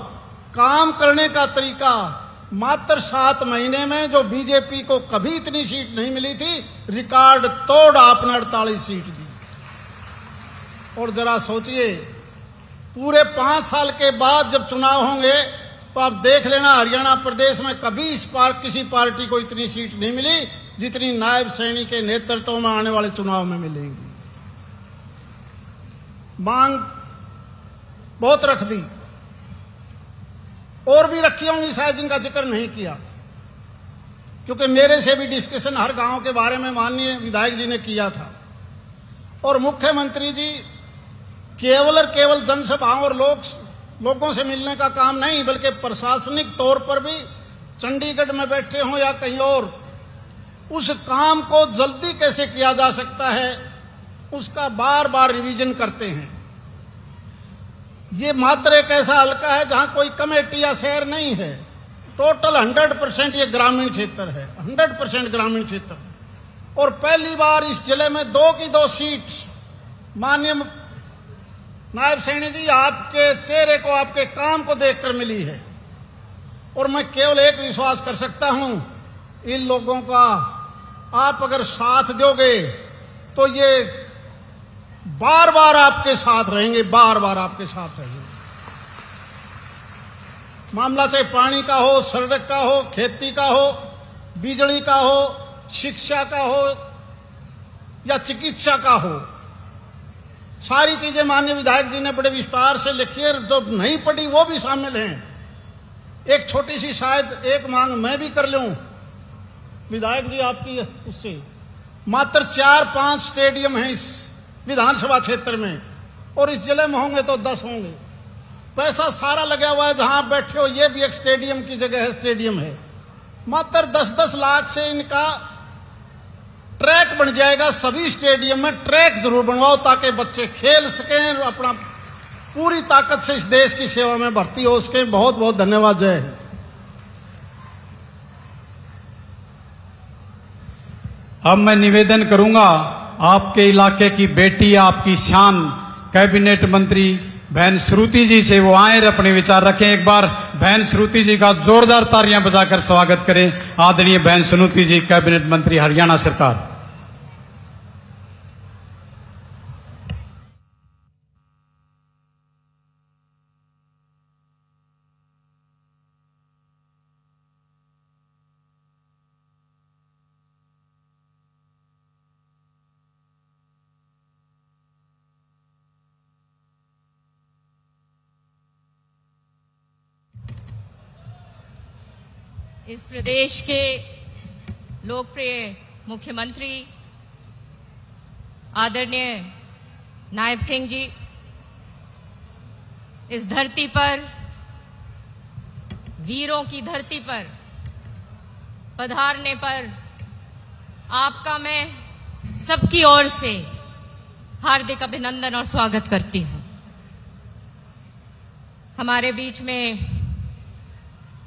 काम करने का तरीका, मात्र 7 महीने में जो बीजेपी को कभी इतनी सीट नहीं मिली थी, रिकॉर्ड तोड़ आपने 48 सीट दी। और जरा सोचिए, पूरे 5 साल के बाद जब चुनाव होंगे तो आप देख लेना हरियाणा प्रदेश में कभी इस बार किसी पार्टी को इतनी सीट नहीं मिली जितनी नायब सैनी के नेतृत्व में आने वाले चुनाव में मिलेगी। मांग बहुत रख दी, और भी रखी होंगी शायद जिनका जिक्र नहीं किया, क्योंकि मेरे से भी डिस्कशन हर गांव के बारे में माननीय विधायक जी ने किया था। और मुख्यमंत्री जी केवल और केवल जनसभाओं और लोगों से मिलने का काम नहीं, बल्कि प्रशासनिक तौर पर भी चंडीगढ़ में बैठे हों या कहीं और, उस काम को जल्दी कैसे किया जा सकता है उसका बार बार रिवीजन करते हैं। ये मात्र एक ऐसा हल्का है जहां कोई कमेटी या शहर नहीं है, टोटल 100% ये ग्रामीण क्षेत्र है, 100% ग्रामीण क्षेत्र। और पहली बार इस जिले में 2 की 2 सीट माननीय नायब सैनी जी आपके चेहरे को, आपके काम को देखकर मिली है। और मैं केवल एक विश्वास कर सकता हूं, इन लोगों का आप अगर साथ दोगे तो ये बार बार आपके साथ रहेंगे, बार बार आपके साथ रहेंगे। मामला चाहे पानी का हो, सड़क का हो, खेती का हो, बिजली का हो, शिक्षा का हो या चिकित्सा का हो, सारी चीजें माननीय विधायक जी ने बड़े विस्तार से लिखी है, जो नहीं पढ़ी वो भी शामिल हैं। एक छोटी सी शायद एक मांग मैं भी कर लूं विधायक जी आपकी, उससे मात्र 4-5 स्टेडियम हैं इस विधानसभा क्षेत्र में, और इस जिले में होंगे तो 10 होंगे। पैसा सारा लगा हुआ है, जहां बैठे हो ये भी एक स्टेडियम की जगह है, स्टेडियम है। मात्र 10-10 लाख से इनका ट्रैक बन जाएगा। सभी स्टेडियम में ट्रैक जरूर बनवाओ ताकि बच्चे खेल सकें, अपना पूरी ताकत से इस देश की सेवा में भर्ती हो, उसके बहुत बहुत धन्यवाद। जय हिंद। अब मैं निवेदन करूंगा, आपके इलाके की बेटी, आपकी शान, कैबिनेट मंत्री बहन श्रुति जी से वो आए और अपने विचार रखें। एक बार बहन श्रुति जी का जोरदार तालियां बजाकर स्वागत करें। आदरणीय बहन श्रुति जी, कैबिनेट मंत्री, हरियाणा सरकार। इस प्रदेश के लोकप्रिय मुख्यमंत्री आदरणीय नायब सिंह जी, इस धरती पर, वीरों की धरती पर पधारने पर आपका मैं सबकी ओर से हार्दिक अभिनंदन और स्वागत करती हूं। हमारे बीच में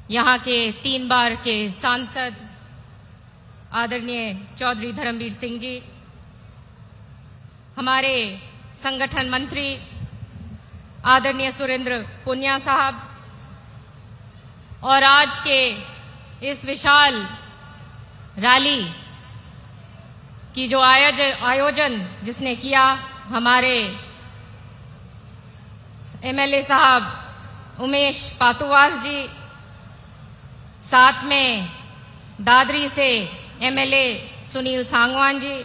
यहाँ के 3 बार के सांसद आदरणीय चौधरी धर्मवीर सिंह जी, हमारे संगठन मंत्री आदरणीय सुरेंद्र पुनिया साहब, और आज के इस विशाल रैली की जो आयोजन जिसने किया, हमारे एमएलए साहब उमेश पातुवास जी, साथ में दादरी से एमएलए सुनील सांगवान जी,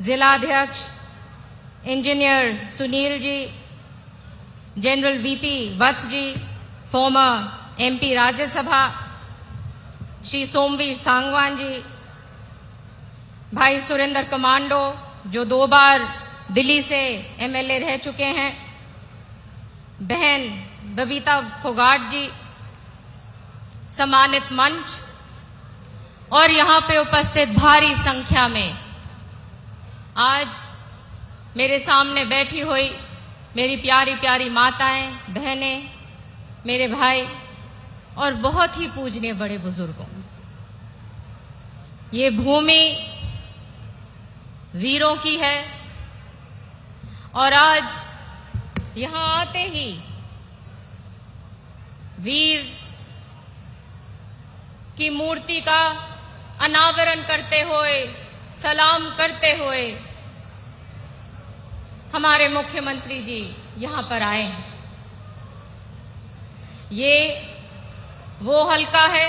जिलाध्यक्ष engineer Sunil ji, general VP वत्स जी, फॉर्मर एमपी राज्यसभा श्री सोमवीर सांगवान जी, भाई सुरेंद्र कमांडो जो 2 बार दिल्ली से एमएलए रह चुके हैं, बहन बबीता फोगाट जी, सम्मानित मंच और यहाँ पे उपस्थित भारी संख्या में आज मेरे सामने बैठी हुई मेरी प्यारी प्यारी माताएं, बहनें, मेरे भाई और बहुत ही पूजनीय बड़े बुजुर्गों, ये भूमि वीरों की है और आज यहाँ आते ही वीर की मूर्ति का अनावरण करते हुए, सलाम करते हुए हमारे मुख्यमंत्री जी यहां पर आए हैं। ये वो हलका है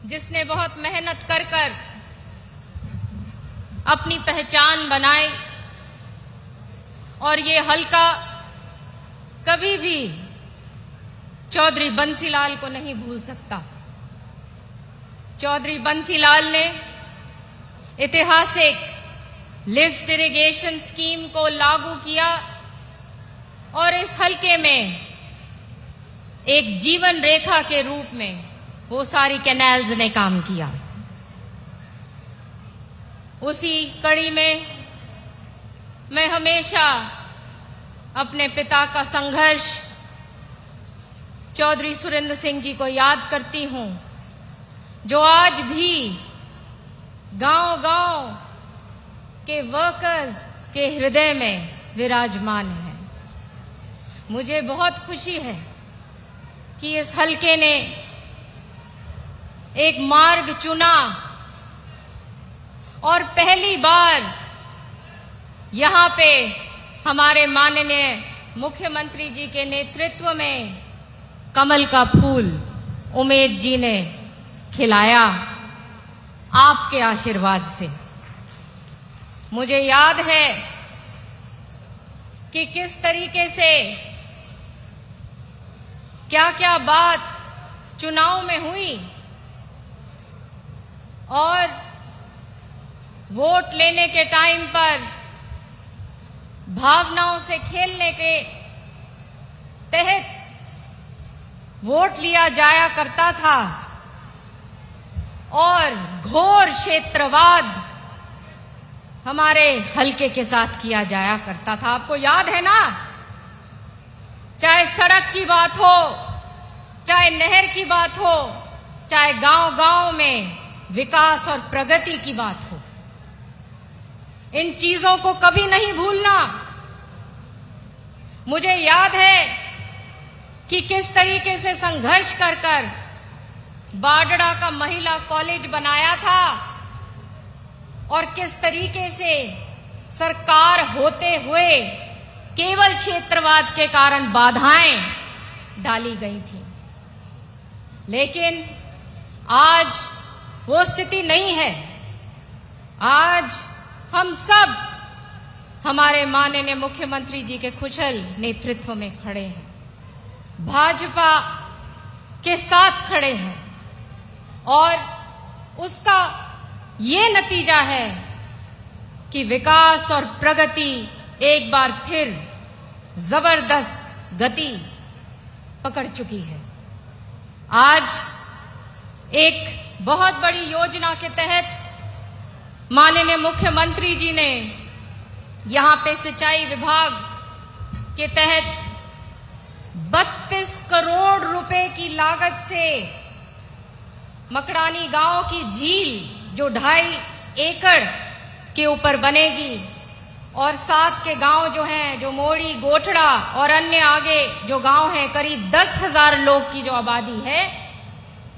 जिसने बहुत मेहनत कर अपनी पहचान बनाई और ये हलका कभी भी चौधरी बंसीलाल को नहीं भूल सकता। चौधरी बंसीलाल ने ऐतिहासिक लिफ्ट इरिगेशन स्कीम को लागू किया और इस हलके में एक जीवन रेखा के रूप में वो सारी कैनाल्स ने काम किया। उसी कड़ी में मैं हमेशा अपने पिता का संघर्ष चौधरी सुरेंद्र सिंह जी को याद करती हूं, जो आज भी गांव-गांव के वर्कर्स के हृदय में विराजमान है। मुझे बहुत खुशी है कि इस हलके ने एक मार्ग चुना और पहली बार यहां पे हमारे माननीय मुख्यमंत्री जी के नेतृत्व में कमल का फूल उमेद जी ने खिलाया आपके आशीर्वाद से। मुझे याद है कि किस तरीके से क्या क्या बात चुनाव में हुई और वोट लेने के टाइम पर भावनाओं से खेलने के तहत वोट लिया जाया करता था और घोर क्षेत्रवाद हमारे हलके के साथ किया जाया करता था। आपको याद है ना, चाहे सड़क की बात हो, चाहे नहर की बात हो, चाहे गांव-गांव में विकास और प्रगति की बात हो, इन चीजों को कभी नहीं भूलना। मुझे याद है कि किस तरीके से संघर्ष कर कर बाडड़ा का महिला कॉलेज बनाया था और किस तरीके से सरकार होते हुए केवल क्षेत्रवाद के कारण बाधाएं डाली गई थी। लेकिन आज वो स्थिति नहीं है। आज हम सब हमारे माननीय मुख्यमंत्री जी के कुशल नेतृत्व में खड़े हैं, भाजपा के साथ खड़े हैं और उसका ये नतीजा है कि विकास और प्रगति एक बार फिर जबरदस्त गति पकड़ चुकी है। आज एक बहुत बड़ी योजना के तहत माननीय मुख्यमंत्री जी ने यहां पे सिंचाई विभाग के तहत 32 करोड़ रुपए की लागत से मकड़ानी गांव की झील जो 2.5 एकड़ के ऊपर बनेगी और साथ के गांव जो हैं, जो मोड़ी, गोठड़ा और अन्य आगे जो गांव हैं, करीब 10,000 लोग की जो आबादी है,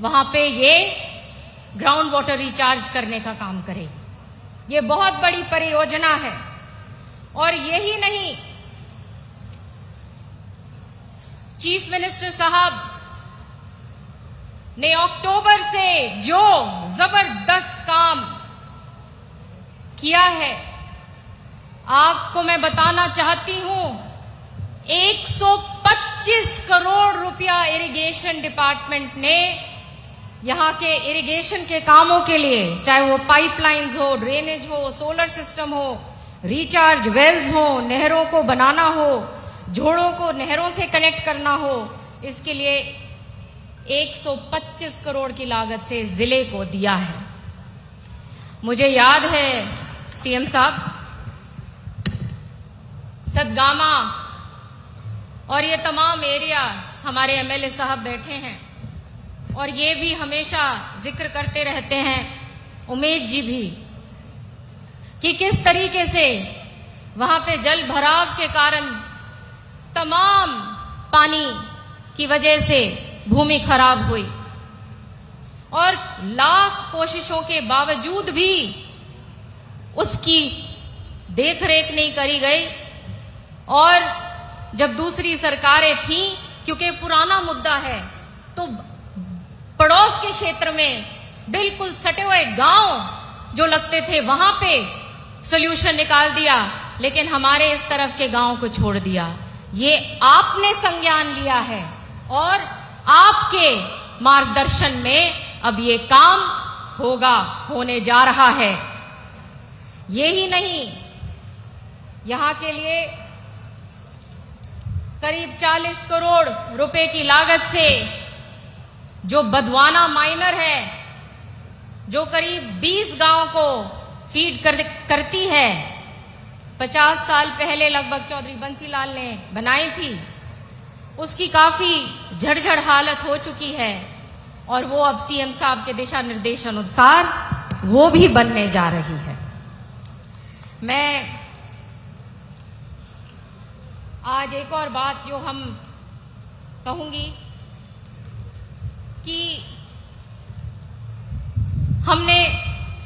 वहां पे ये ग्राउंड वाटर रिचार्ज करने का काम करेगी। ये बहुत बड़ी परियोजना है। और यही नहीं, चीफ मिनिस्टर साहब ने अक्टूबर से जो जबरदस्त काम किया है, आपको मैं बताना चाहती हूं, 125 करोड़ रुपया इरिगेशन डिपार्टमेंट ने यहां के इरिगेशन के कामों के लिए, चाहे वो पाइपलाइंस हो, ड्रेनेज हो, सोलर सिस्टम हो, रिचार्ज वेल्स हो, नहरों को बनाना हो, जोड़ों को नहरों से कनेक्ट करना हो, इसके लिए 125 करोड़ की लागत से जिले को दिया है। मुझे याद है सीएम साहब, सतगामा और ये तमाम एरिया हमारे एमएलए साहब बैठे हैं और ये भी हमेशा जिक्र करते रहते हैं, उमेश जी भी, कि किस तरीके से वहां पे जल भराव के कारण तमाम पानी की वजह से भूमि खराब हुई और लाख कोशिशों के बावजूद भी उसकी देखरेख नहीं करी गई। और जब दूसरी सरकारें थीं, क्योंकि पुराना मुद्दा है, तो पड़ोस के क्षेत्र में बिल्कुल सटे हुए गांव जो लगते थे वहां पे सॉल्यूशन निकाल दिया, लेकिन हमारे इस तरफ के गांव को छोड़ दिया। ये आपने संज्ञान लिया है और आपके मार्गदर्शन में अब ये काम होगा, होने जा रहा है। यही नहीं, यहां के लिए करीब 40 करोड़ रुपए की लागत से जो बदवाना माइनर है, जो करीब 20 गांव को फीड करती है, 50 साल पहले लगभग चौधरी बंसीलाल ने बनाई थी, उसकी काफी झड़झड़ हालत हो चुकी है और वो अब सीएम साहब के दिशा निर्देश अनुसार वो भी बनने जा रही है। मैं आज एक और बात जो हम कहूंगी कि हमने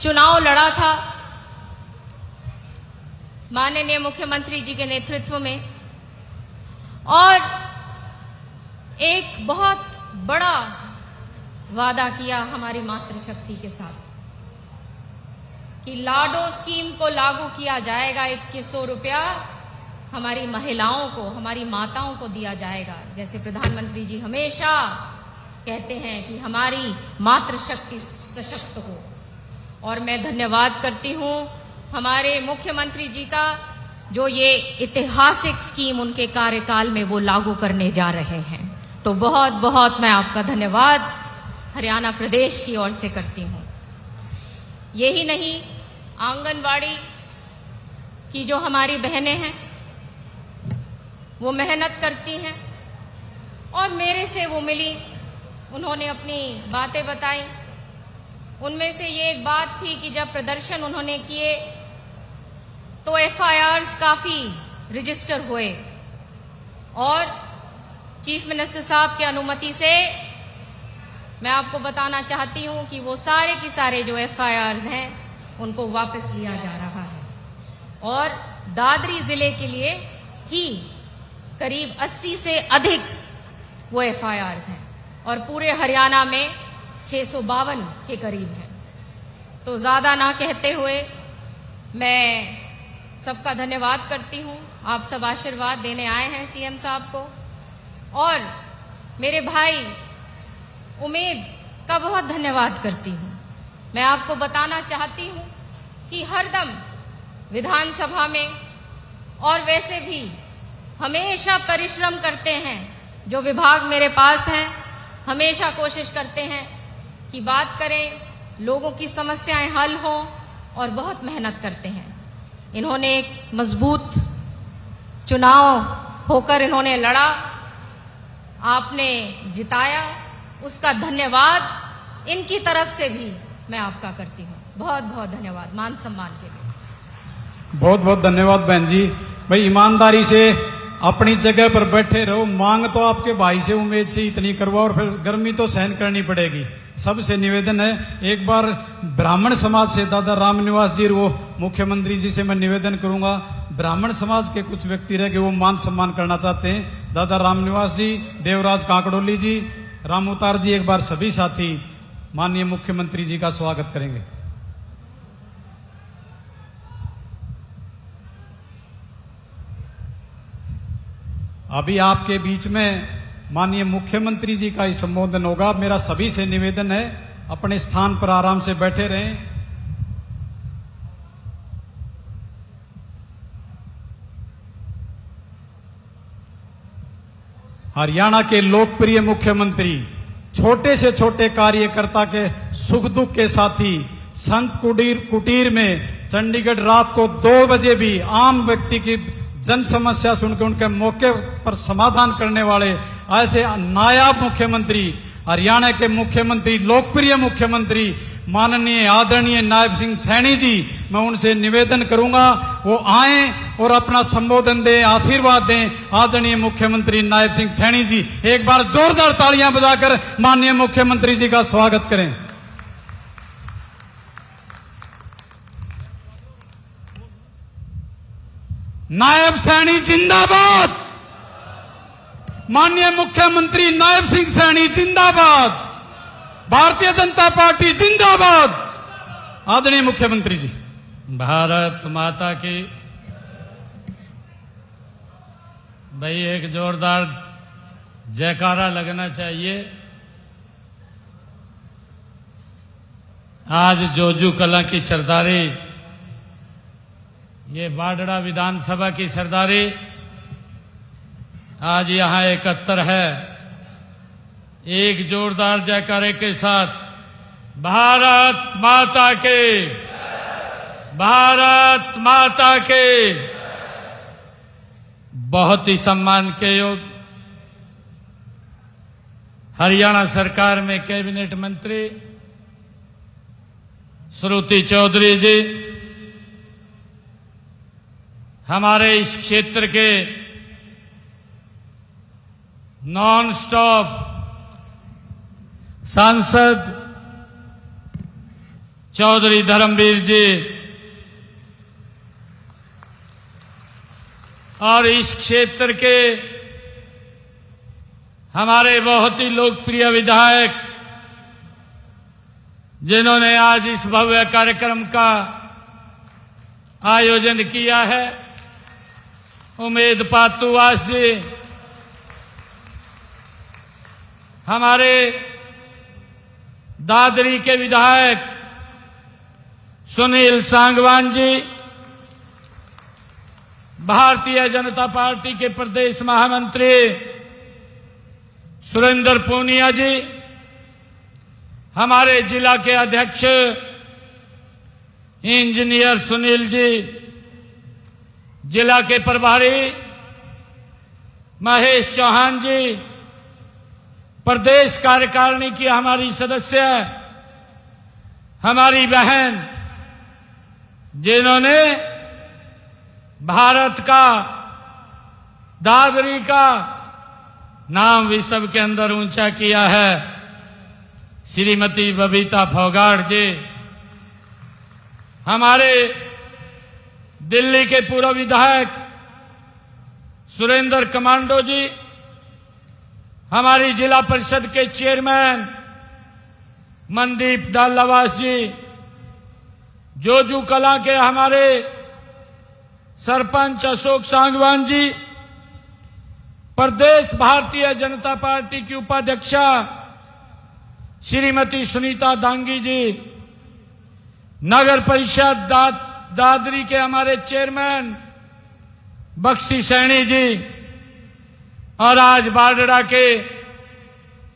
चुनाव लड़ा था माननीय मुख्यमंत्री जी के नेतृत्व में और एक बहुत बड़ा वादा किया हमारी मातृशक्ति के साथ कि लाडो स्कीम को लागू किया जाएगा। 2100 रुपया हमारी महिलाओं को, हमारी माताओं को दिया जाएगा। जैसे प्रधानमंत्री जी हमेशा कहते हैं कि हमारी मातृशक्ति सशक्त हो। और मैं धन्यवाद करती हूं हमारे मुख्यमंत्री जी का, जो ये ऐतिहासिक स्कीम उनके कार्यकाल में वो लागू करने जा रहे हैं। तो बहुत बहुत मैं आपका धन्यवाद हरियाणा प्रदेश की ओर से करती हूं। यही नहीं, आंगनवाड़ी कि जो हमारी बहनें हैं वो मेहनत करती हैं और मेरे से वो मिली, उन्होंने अपनी बातें बताई। उनमें से ये एक बात थी कि जब प्रदर्शन उन्होंने किए तो FIRs काफी रजिस्टर हुए और चीफ मिनिस्टर साहब की अनुमति से मैं आपको बताना चाहती हूं कि वो सारे की सारे जो FIRs हैं उनको वापस लिया जा रहा है और दादरी जिले के लिए ही करीब 80 से अधिक वो FIRs हैं और पूरे हरियाणा में 652 के करीब है। तो ज्यादा ना कहते हुए मैं सबका धन्यवाद करती हूं। आप सब आशीर्वाद देने आए हैं सीएम साहब को और मेरे भाई उमेद का बहुत धन्यवाद करती हूं। मैं आपको बताना चाहती हूं कि हरदम विधानसभा में और वैसे भी हमेशा परिश्रम करते हैं। जो विभाग मेरे पास हैं हमेशा कोशिश करते हैं कि बात करें, लोगों की समस्याएं हल हों और बहुत मेहनत करते हैं। इन्होंने एक मजबूत चुनाव होकर इन्होंने लड़ा, आपने जिताया, उसका धन्यवाद इनकी तरफ से भी मैं आपका करती हूँ। बहुत बहुत धन्यवाद मान सम्मान के लिए। बहुत बहुत धन्यवाद बहन जी। भाई ईमानदारी से अपनी जगह पर बैठे रहो। मांग तो आपके भाई से उमेद से इतनी करवा और फिर गर्मी तो सहन करनी पड़ेगी। सबसे निवेदन है, एक बार ब्राह्मण समाज से दादा रामनिवास जी, वो मुख्यमंत्री जी से मैं निवेदन करूंगा, ब्राह्मण समाज के कुछ व्यक्ति रह गए वो मान सम्मान करना चाहते हैं। दादा रामनिवास जी, देवराज काकड़ोली जी, राम उतार जी, एक बार सभी साथी माननीय मुख्यमंत्री जी का स्वागत करेंगे। अभी आपके बीच में माननीय मुख्यमंत्री जी का ही संबोधन होगा। मेरा सभी से निवेदन है, अपने स्थान पर आराम से बैठे रहें। हरियाणा के लोकप्रिय मुख्यमंत्री, छोटे से छोटे कार्यकर्ता के सुख दुख के साथी, संत कुटीर में चंडीगढ़ रात को 2 बजे भी आम व्यक्ति की जन समस्या सुनकर उनके मौके पर समाधान करने वाले ऐसे नायाब मुख्यमंत्री, हरियाणा के मुख्यमंत्री, लोकप्रिय मुख्यमंत्री माननीय आदरणीय नायब सिंह सैनी जी, मैं उनसे निवेदन करूंगा वो आए और अपना संबोधन दें, आशीर्वाद दें। आदरणीय मुख्यमंत्री नायब सिंह सैनी जी, एक बार जोरदार तालियां बजाकर माननीय मुख्यमंत्री जी का स्वागत करें। नायब सैनी जिंदाबाद, माननीय मुख्यमंत्री नायब सिंह सैनी जिंदाबाद, भारतीय जनता पार्टी जिंदाबाद। आदरणीय मुख्यमंत्री जी। भारत माता की। भाई एक जोरदार जयकारा लगना चाहिए। आज जोजू कला की सरदारी, ये बाडड़ा विधानसभा की सरदारी आज यहां 71 है। एक जोरदार जयकारे के साथ भारत माता के, भारत माता के। बहुत ही सम्मान के योग हरियाणा सरकार में कैबिनेट मंत्री श्रुति चौधरी जी, हमारे इस क्षेत्र के नॉन स्टॉप सांसद चौधरी धर्मवीर जी और इस क्षेत्र के हमारे बहुत ही लोकप्रिय विधायक जिन्होंने आज इस भव्य कार्यक्रम का आयोजन किया है, उमेद पातुवास जी, हमारे दादरी के विधायक सुनील सांगवान जी, भारतीय जनता पार्टी के प्रदेश महामंत्री सुरेंद्र पूनिया जी, हमारे जिला के अध्यक्ष इंजीनियर सुनील जी, जिला के प्रभारी महेश चौहान जी, प्रदेश कार्यकारिणी की हमारी सदस्य हमारी बहन, जिन्होंने भारत का दादरी का नाम विश्व के अंदर ऊंचा किया है, श्रीमती बबीता फोगाट जी, हमारे दिल्ली के पूर्व विधायक सुरेंद्र कमांडो जी, हमारी जिला परिषद के चेयरमैन मनदीप डालवास जी, जोजू कला के हमारे सरपंच अशोक सांगवान जी, प्रदेश भारतीय जनता पार्टी की उपाध्यक्षा श्रीमती सुनीता दांगी जी, नगर परिषद दादरी के हमारे चेयरमैन बख्शी सैनी जी, और आज बाडड़ा के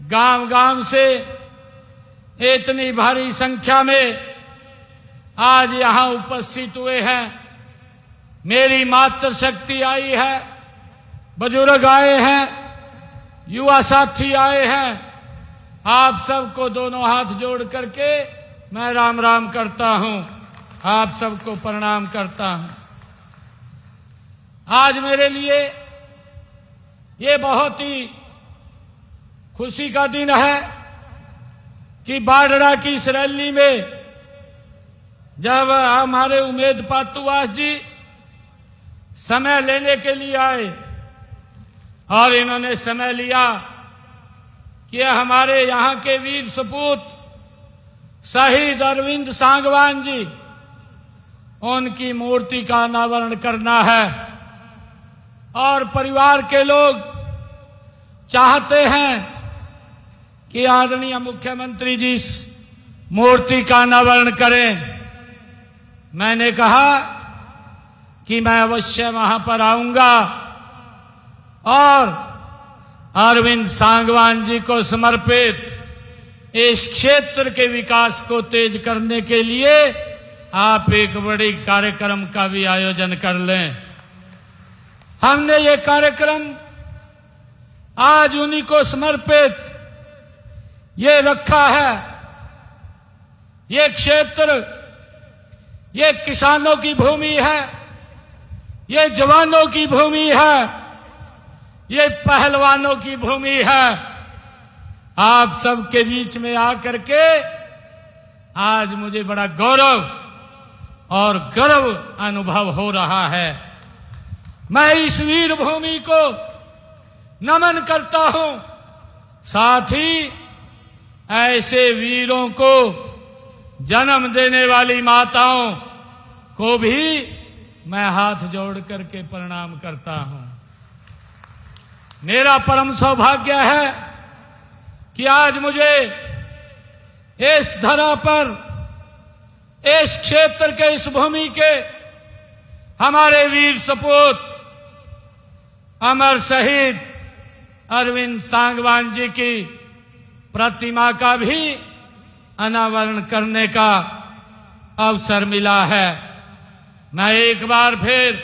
गांव गांव से इतनी भारी संख्या में आज यहां उपस्थित हुए हैं। मेरी मातृशक्ति आई है, बुजुर्ग आए हैं, युवा साथी आए हैं। आप सबको दोनों हाथ जोड़ करके मैं राम राम करता हूं, आप सबको प्रणाम करता हूं। आज मेरे लिए ये बहुत ही खुशी का दिन है कि बाडड़ा की इस रैली में जब हमारे उमेद पातुवास जी समय लेने के लिए आए और इन्होंने समय लिया कि हमारे यहां के वीर सपूत शहीद अरविंद सांगवान जी, उनकी मूर्ति का अनावरण करना है और परिवार के लोग चाहते हैं कि आदरणीय मुख्यमंत्री जी इस मूर्ति का अनावरण करें। मैंने कहा कि मैं अवश्य वहां पर आऊंगा और अरविंद सांगवान जी को समर्पित इस क्षेत्र के विकास को तेज करने के लिए आप एक बड़ी कार्यक्रम का भी आयोजन कर लें। हमने ये कार्यक्रम आज उन्हीं को समर्पित ये रखा है। ये क्षेत्र, ये किसानों की भूमि है, ये जवानों की भूमि है, ये पहलवानों की भूमि है। आप सबके बीच में आकर के आज मुझे बड़ा गौरव और गर्व अनुभव हो रहा है। मैं इस वीर भूमि को नमन करता हूं, साथ ही ऐसे वीरों को जन्म देने वाली माताओं को भी मैं हाथ जोड़ करके प्रणाम करता हूं। मेरा परम सौभाग्य है कि आज मुझे इस धरा पर, इस क्षेत्र के, इस भूमि के हमारे वीर सपूत अमर शहीद अरविंद सांगवान जी की प्रतिमा का भी अनावरण करने का अवसर मिला है। मैं एक बार फिर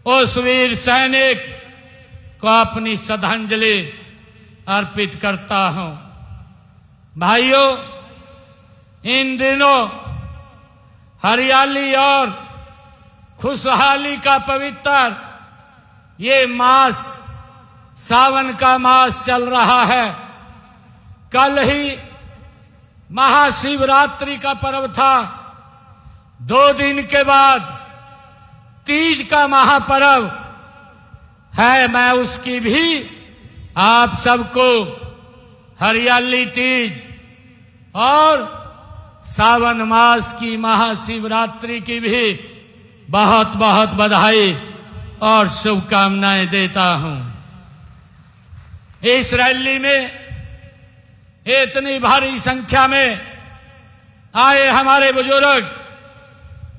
उस वीर सैनिक को अपनी श्रद्धांजलि अर्पित करता हूं। भाइयों, इन दिनों हरियाली और खुशहाली का पवित्र ये मास, सावन का मास चल रहा है। कल ही महाशिवरात्रि का पर्व था, 2 दिन के बाद तीज का महापर्व है। मैं उसकी भी आप सबको हरियाली तीज और सावन मास की महाशिवरात्रि की भी बहुत बहुत बधाई और शुभकामनाएं देता हूं। इस रैली में इतनी भारी संख्या में आए हमारे बुजुर्ग,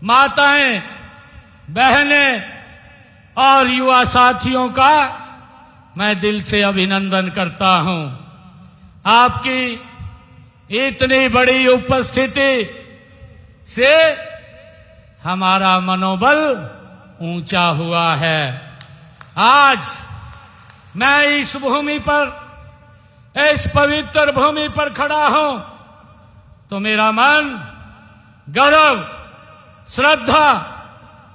माताएं, बहनें और युवा साथियों का मैं दिल से अभिनंदन करता हूं। आपकी इतनी बड़ी उपस्थिति से हमारा मनोबल ऊंचा हुआ है। आज मैं इस भूमि पर, इस पवित्र भूमि पर खड़ा हूं तो मेरा मन गौरव, श्रद्धा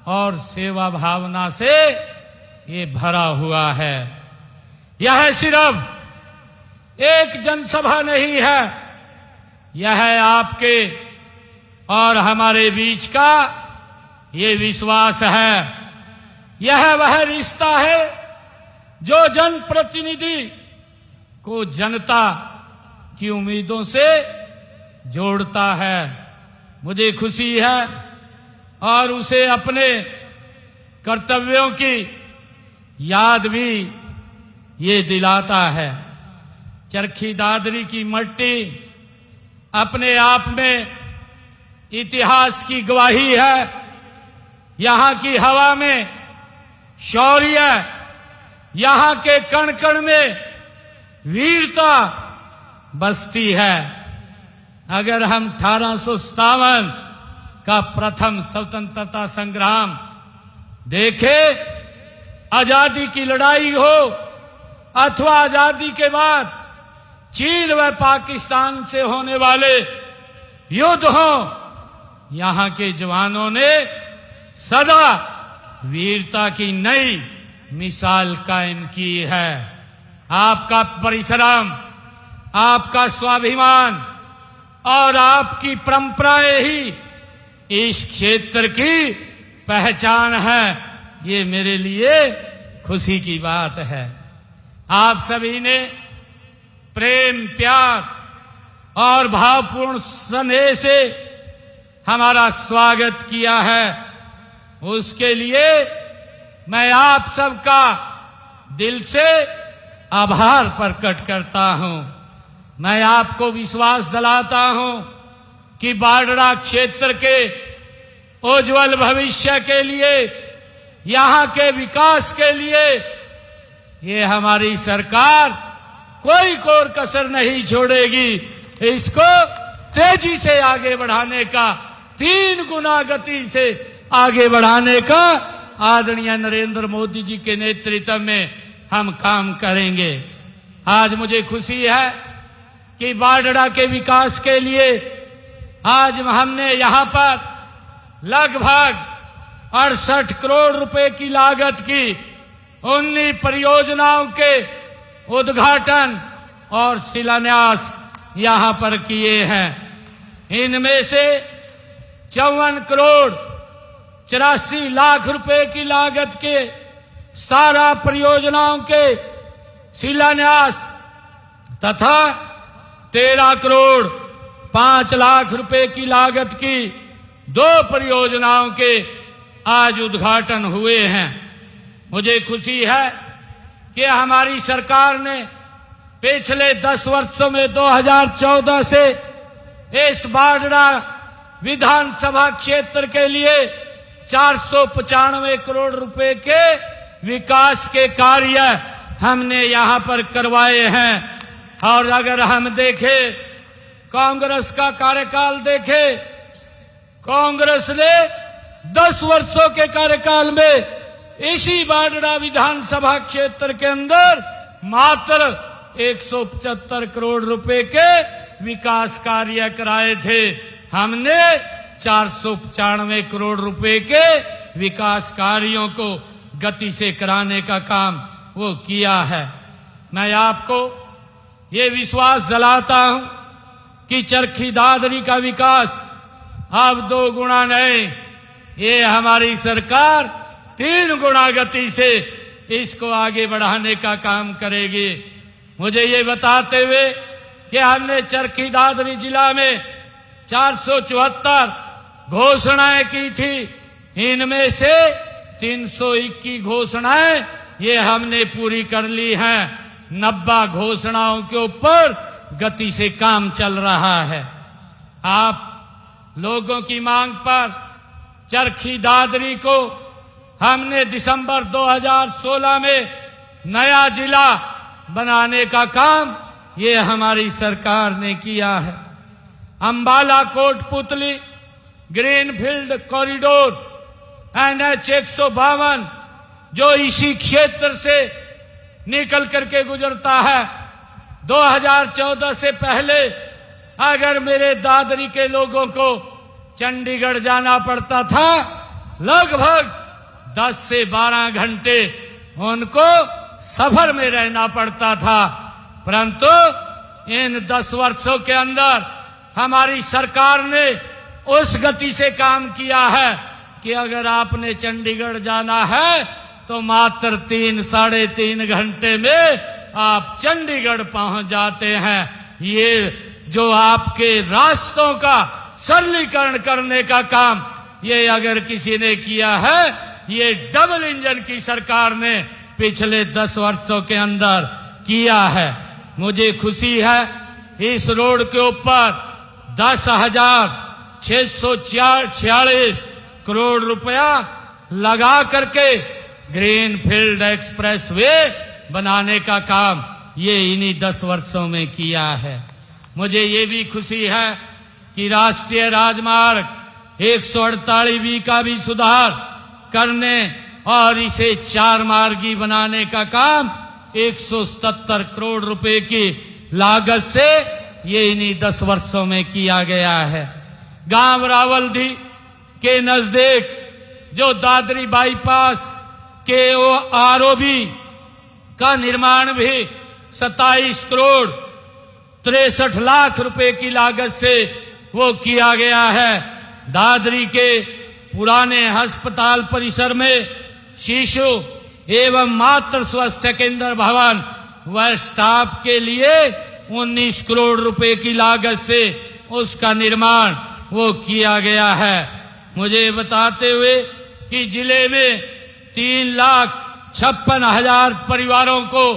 और सेवा भावना से ये भरा हुआ है। यह सिर्फ एक जनसभा नहीं है, यह आपके और हमारे बीच का ये विश्वास है। यह वह रिश्ता है जो जनप्रतिनिधि को जनता की उम्मीदों से जोड़ता है। मुझे खुशी है और उसे अपने कर्तव्यों की याद भी ये दिलाता है। चरखी दादरी की मट्टी अपने आप में इतिहास की गवाही है। यहां की हवा में शौर्य, यहां के कण कण में वीरता बसती है। अगर हम 1857 का प्रथम स्वतंत्रता संग्राम देखें, आजादी की लड़ाई हो अथवा आजादी के बाद चीन व पाकिस्तान से होने वाले युद्ध हो, यहां के जवानों ने सदा वीरता की नई मिसाल कायम की है। आपका परिश्रम, आपका स्वाभिमान और आपकी परंपराएं ही इस क्षेत्र की पहचान है। ये मेरे लिए खुशी की बात है। आप सभी ने प्रेम, प्यार और भावपूर्ण स्नेह से हमारा स्वागत किया है। उसके लिए मैं आप सबका दिल से आभार प्रकट करता हूं। मैं आपको विश्वास दिलाता हूं कि बाडरा क्षेत्र के उज्जवल भविष्य के लिए, यहां के विकास के लिए ये हमारी सरकार कोई कोर कसर नहीं छोड़ेगी। इसको तेजी से आगे बढ़ाने का, 3 गुना गति से आगे बढ़ाने का आदरणीय नरेंद्र मोदी जी के नेतृत्व में हम काम करेंगे। आज मुझे खुशी है कि बाडरा के विकास के लिए आज हमने यहां पर लगभग 68 करोड़ रुपए की लागत की 19 परियोजनाओं के उद्घाटन और शिलान्यास यहां पर किए हैं। इनमें से 54 करोड़ 84 लाख रुपए की लागत के 17 परियोजनाओं के शिलान्यास तथा 13 करोड़ 5 लाख रुपए की लागत की 2 परियोजनाओं के आज उद्घाटन हुए हैं। मुझे खुशी है कि हमारी सरकार ने पिछले 10 वर्षों में 2014 से इस बाडरा विधानसभा क्षेत्र के लिए 495 करोड़ रुपए के विकास के कार्य हमने यहां पर करवाए हैं। और अगर हम देखें, कांग्रेस का कार्यकाल देखें, कांग्रेस ने 10 वर्षों के कार्यकाल में इसी बाडरा विधानसभा क्षेत्र के अंदर मात्र 175 करोड़ रुपए के विकास कार्य कराए थे। हमने 495 करोड़ रुपए के विकास कार्यों को गति से कराने का काम वो किया है। मैं आपको ये विश्वास दिलाता हूं कि चरखी दादरी का विकास अब 2 गुना नहीं, ये हमारी सरकार 3 गुना गति से इसको आगे बढ़ाने का काम करेगी। मुझे ये बताते हुए कि हमने चरखी दादरी जिला में 474 घोषणाएं की थी, इनमें से 321 घोषणाएं ये हमने पूरी कर ली हैं। 90 घोषणाओं के ऊपर गति से काम चल रहा है। आप लोगों की मांग पर चरखी दादरी को हमने दिसंबर 2016 में नया जिला बनाने का काम ये हमारी सरकार ने किया है। Ambala Kotputli greenfield corridor NH 152 जो इसी क्षेत्र से निकल करके गुजरता है। 2014 से पहले अगर मेरे दादरी के लोगों को चंडीगढ़ जाना पड़ता था, लगभग 10 से 12 घंटे उनको सफर में रहना पड़ता था। परंतु इन 10 वर्षों के अंदर हमारी सरकार ने उस गति से काम किया है कि अगर आपने चंडीगढ़ जाना है तो मात्र 3-3.5 घंटे में आप चंडीगढ़ पहुंच जाते हैं। ये जो आपके रास्तों का सरलीकरण करने का काम ये अगर किसी ने किया है, ये डबल इंजन की सरकार ने पिछले 10 वर्षों के अंदर किया है। मुझे खुशी है इस रोड के ऊपर 10,646 करोड़ रुपया लगा करके ग्रीन फील्ड एक्सप्रेस वे बनाने का काम ये इन्हीं 10 वर्षों में किया है। मुझे ये भी खुशी है कि राष्ट्रीय राजमार्ग 148B का भी सुधार करने और इसे 4 मार्गी बनाने का काम 177 करोड़ रुपए की लागत से ये इन्हीं 10 वर्षों में किया गया है। गांव रावलदी के नजदीक जो दादरी बाईपास के ROB का निर्माण भी 27 करोड़ 63 लाख रुपए की लागत से वो किया गया है। दादरी के पुराने अस्पताल परिसर में शिशु एवं मातृ स्वास्थ्य केंद्र भवन व स्टाफ के लिए 19 करोड़ रुपए की लागत से उसका निर्माण वो किया गया है। मुझे बताते हुए कि जिले में 3,56,000 परिवारों को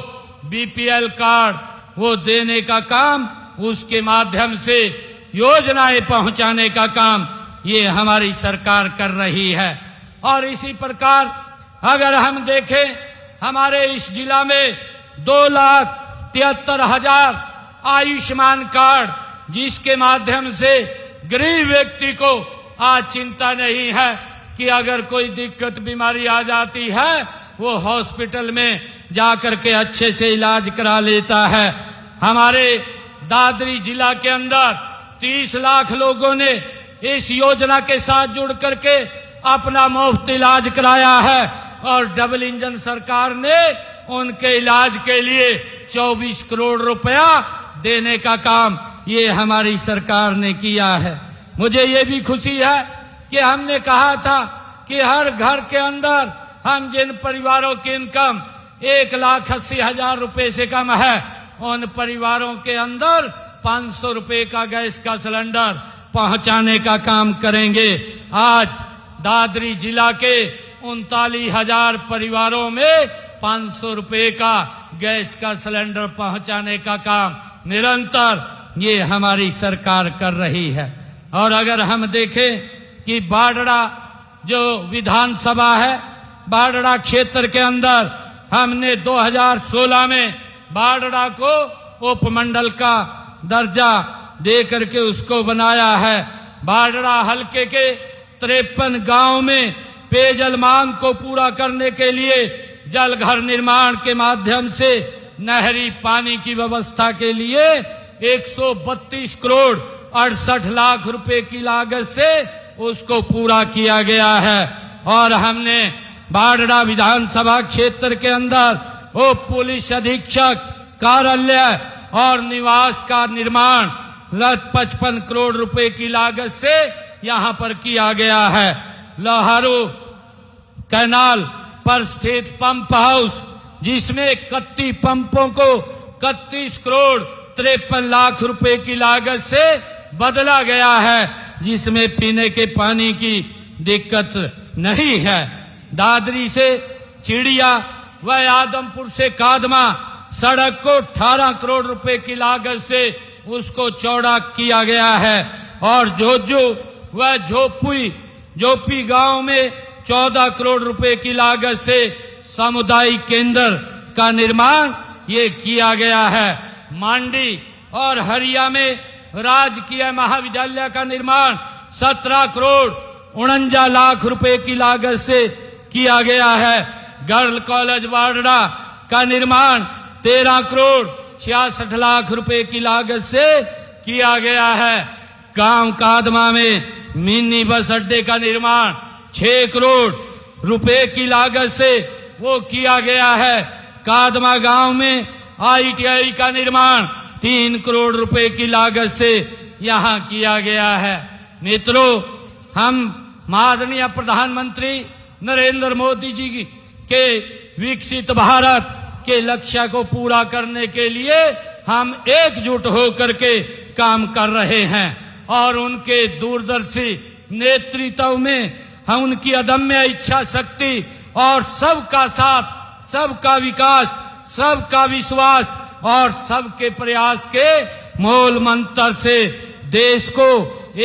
BPL कार्ड वो देने का काम, उसके माध्यम से योजनाएं पहुंचाने का काम ये हमारी सरकार कर रही है। और इसी प्रकार अगर हम देखें हमारे इस जिला में 2,73,000 आयुष्मान कार्ड, जिसके माध्यम से गरीब व्यक्ति को आज चिंता नहीं है कि अगर कोई दिक्कत बीमारी आ जाती है वो हॉस्पिटल में जाकर के अच्छे से इलाज करा लेता है। हमारे दादरी जिला के अंदर 30 लाख लोगों ने इस योजना के साथ जुड़ करके अपना मुफ्त इलाज कराया है और डबल इंजन सरकार ने उनके इलाज के लिए 24 करोड़ रुपया देने का काम ये हमारी सरकार ने किया है। मुझे ये भी खुशी है कि हमने कहा था कि हर घर के अंदर हम जिन परिवारों की इनकम 1,80,000 रुपए से कम है उन परिवारों के अंदर 500 रुपए का गैस का सिलेंडर पहुंचाने का काम करेंगे। आज दादरी जिला के 39,000 परिवारों में 500 रुपए का गैस का सिलेंडर पहुंचाने का काम निरंतर ये हमारी सरकार कर रही है। और अगर हम देखें कि बाडड़ा जो विधानसभा है, बाडड़ा क्षेत्र के अंदर हमने 2016 में बाडड़ा को उपमंडल का दर्जा दे करके उसको बनाया है। बाडड़ा हलके के 53 गांव में पेयजल मांग को पूरा करने के लिए जल घर निर्माण के माध्यम से नहरी पानी की व्यवस्था के लिए 132 करोड़ 68 लाख रुपए की लागत से उसको पूरा किया गया है। और हमने बाडड़ा विधानसभा क्षेत्र के अंदर उप पुलिस अधीक्षक कार्यालय और निवास का निर्माण 55 करोड़ रुपए की लागत से यहां पर किया गया है। लोहारू कैनाल पर स्थित पंप हाउस, जिसमें 31 पंपों को 31 करोड़ 53 लाख रुपए की लागत से बदला गया है, जिसमें पीने के पानी की दिक्कत नहीं है। दादरी से चिड़िया व आदमपुर से कादमा सड़क को 18 करोड़ रुपए की लागत से उसको चौड़ा किया गया है। और जोजो व जोपी गांव में 14 करोड़ रुपए की लागत से सामुदायिक केंद्र का निर्माण ये किया गया है। मांडी और हरिया में राजकीय महाविद्यालय का निर्माण 17 करोड़ 49 लाख रुपए की लागत से किया गया है। गर्ल कॉलेज बारडा का निर्माण 13 करोड़ 66 लाख रुपए की लागत से किया गया है। गांव कादमा में मिनी बस अड्डे का निर्माण 6 करोड़ रुपए की लागत से वो किया गया है। कादमा गांव में ITI का निर्माण 3 करोड़ रुपए की लागत से यहां किया गया है। मित्रों, हम माननीय प्रधानमंत्री नरेंद्र मोदी जी के विकसित भारत के लक्ष्य को पूरा करने के लिए हम एकजुट होकर के काम कर रहे हैं और उनके दूरदर्शी नेतृत्व में हम उनकी अदम्य इच्छा शक्ति और सबका साथ, सबका विकास, सबका विश्वास और सबके प्रयास के मूल मंत्र से देश को